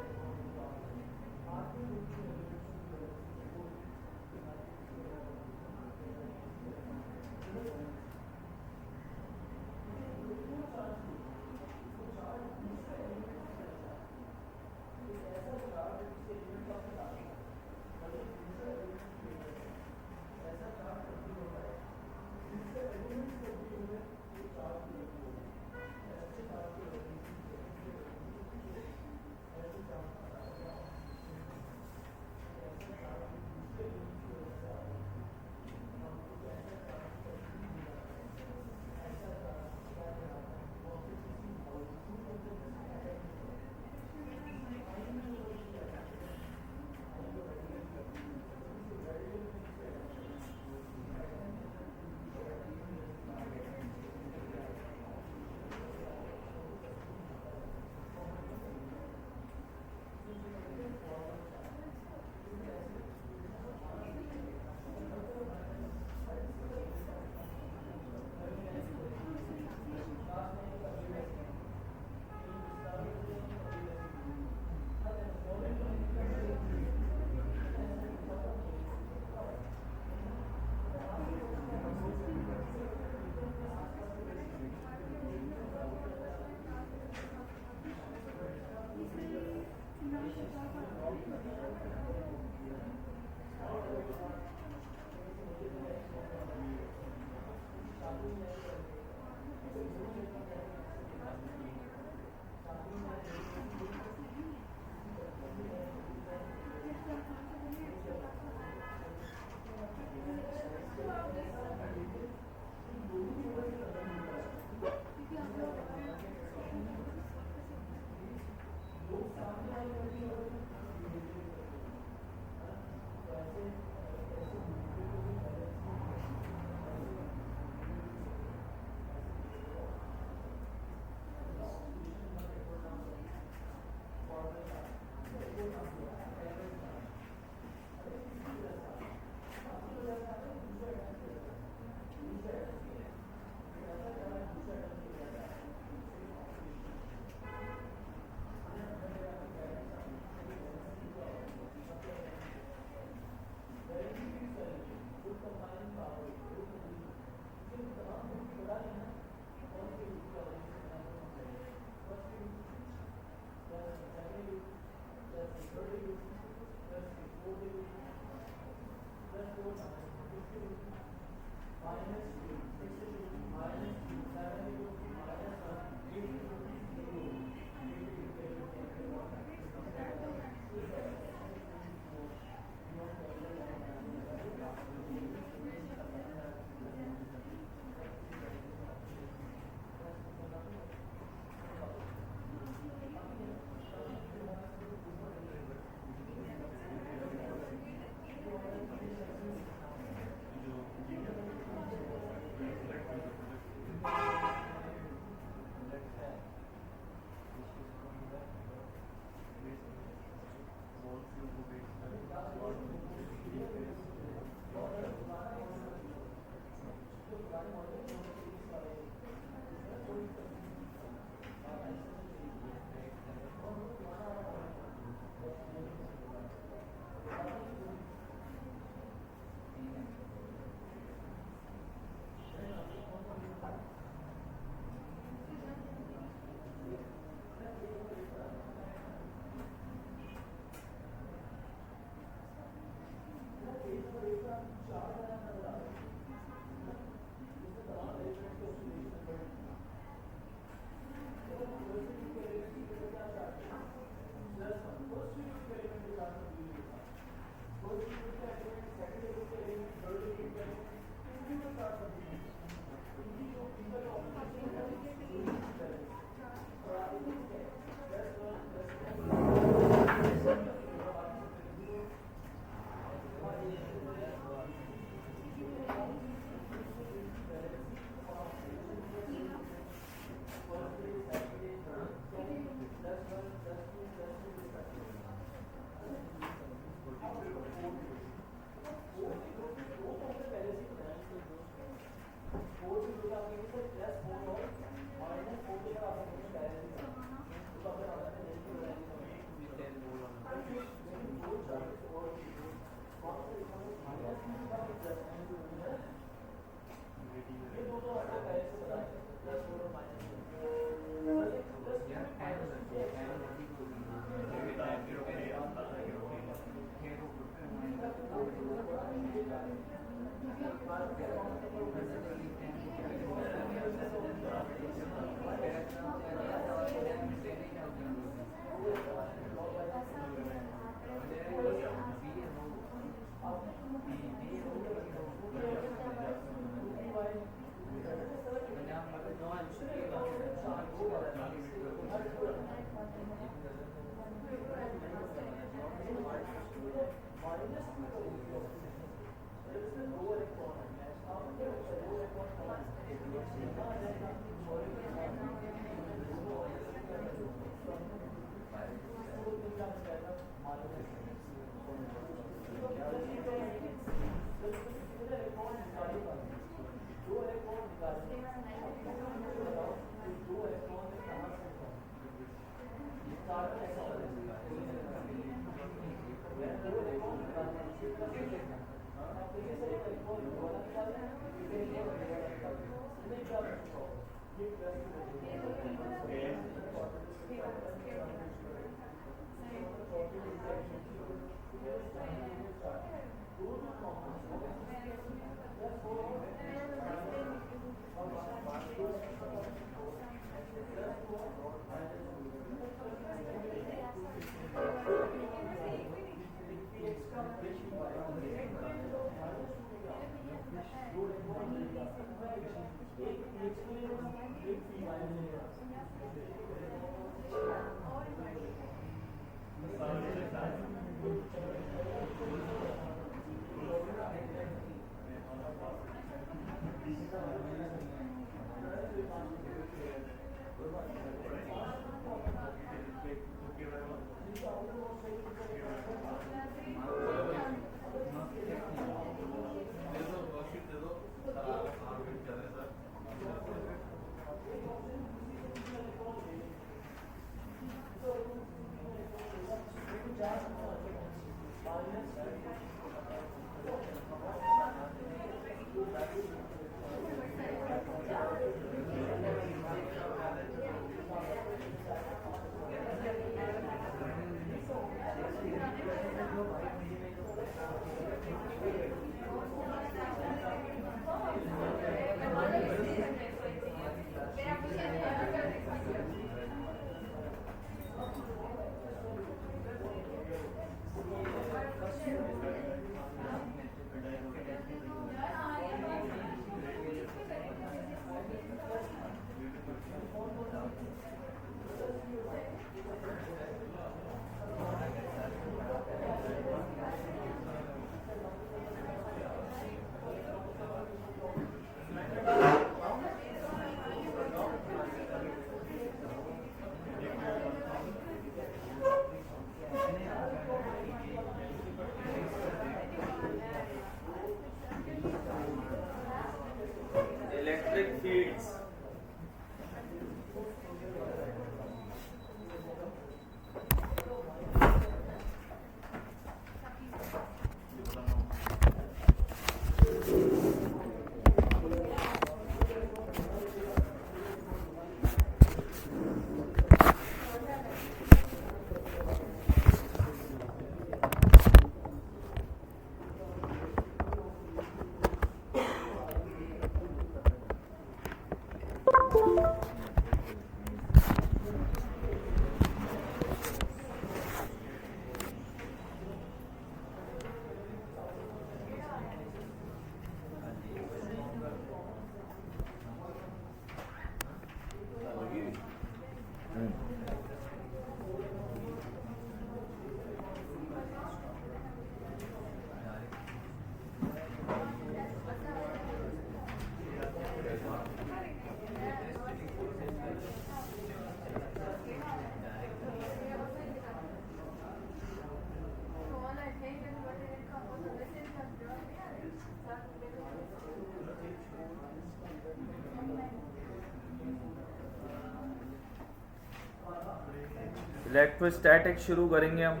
इलेक्ट्रोस्टैटिक शुरू करेंगे हम।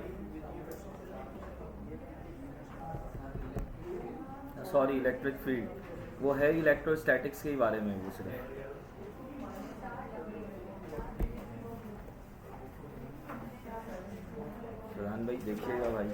सॉरी, इलेक्ट्रिक फील्ड वो है इलेक्ट्रोस्टैटिक्स के ही बारे में पूछ रहे हैं। प्रधान भाई देखिएगा भाई।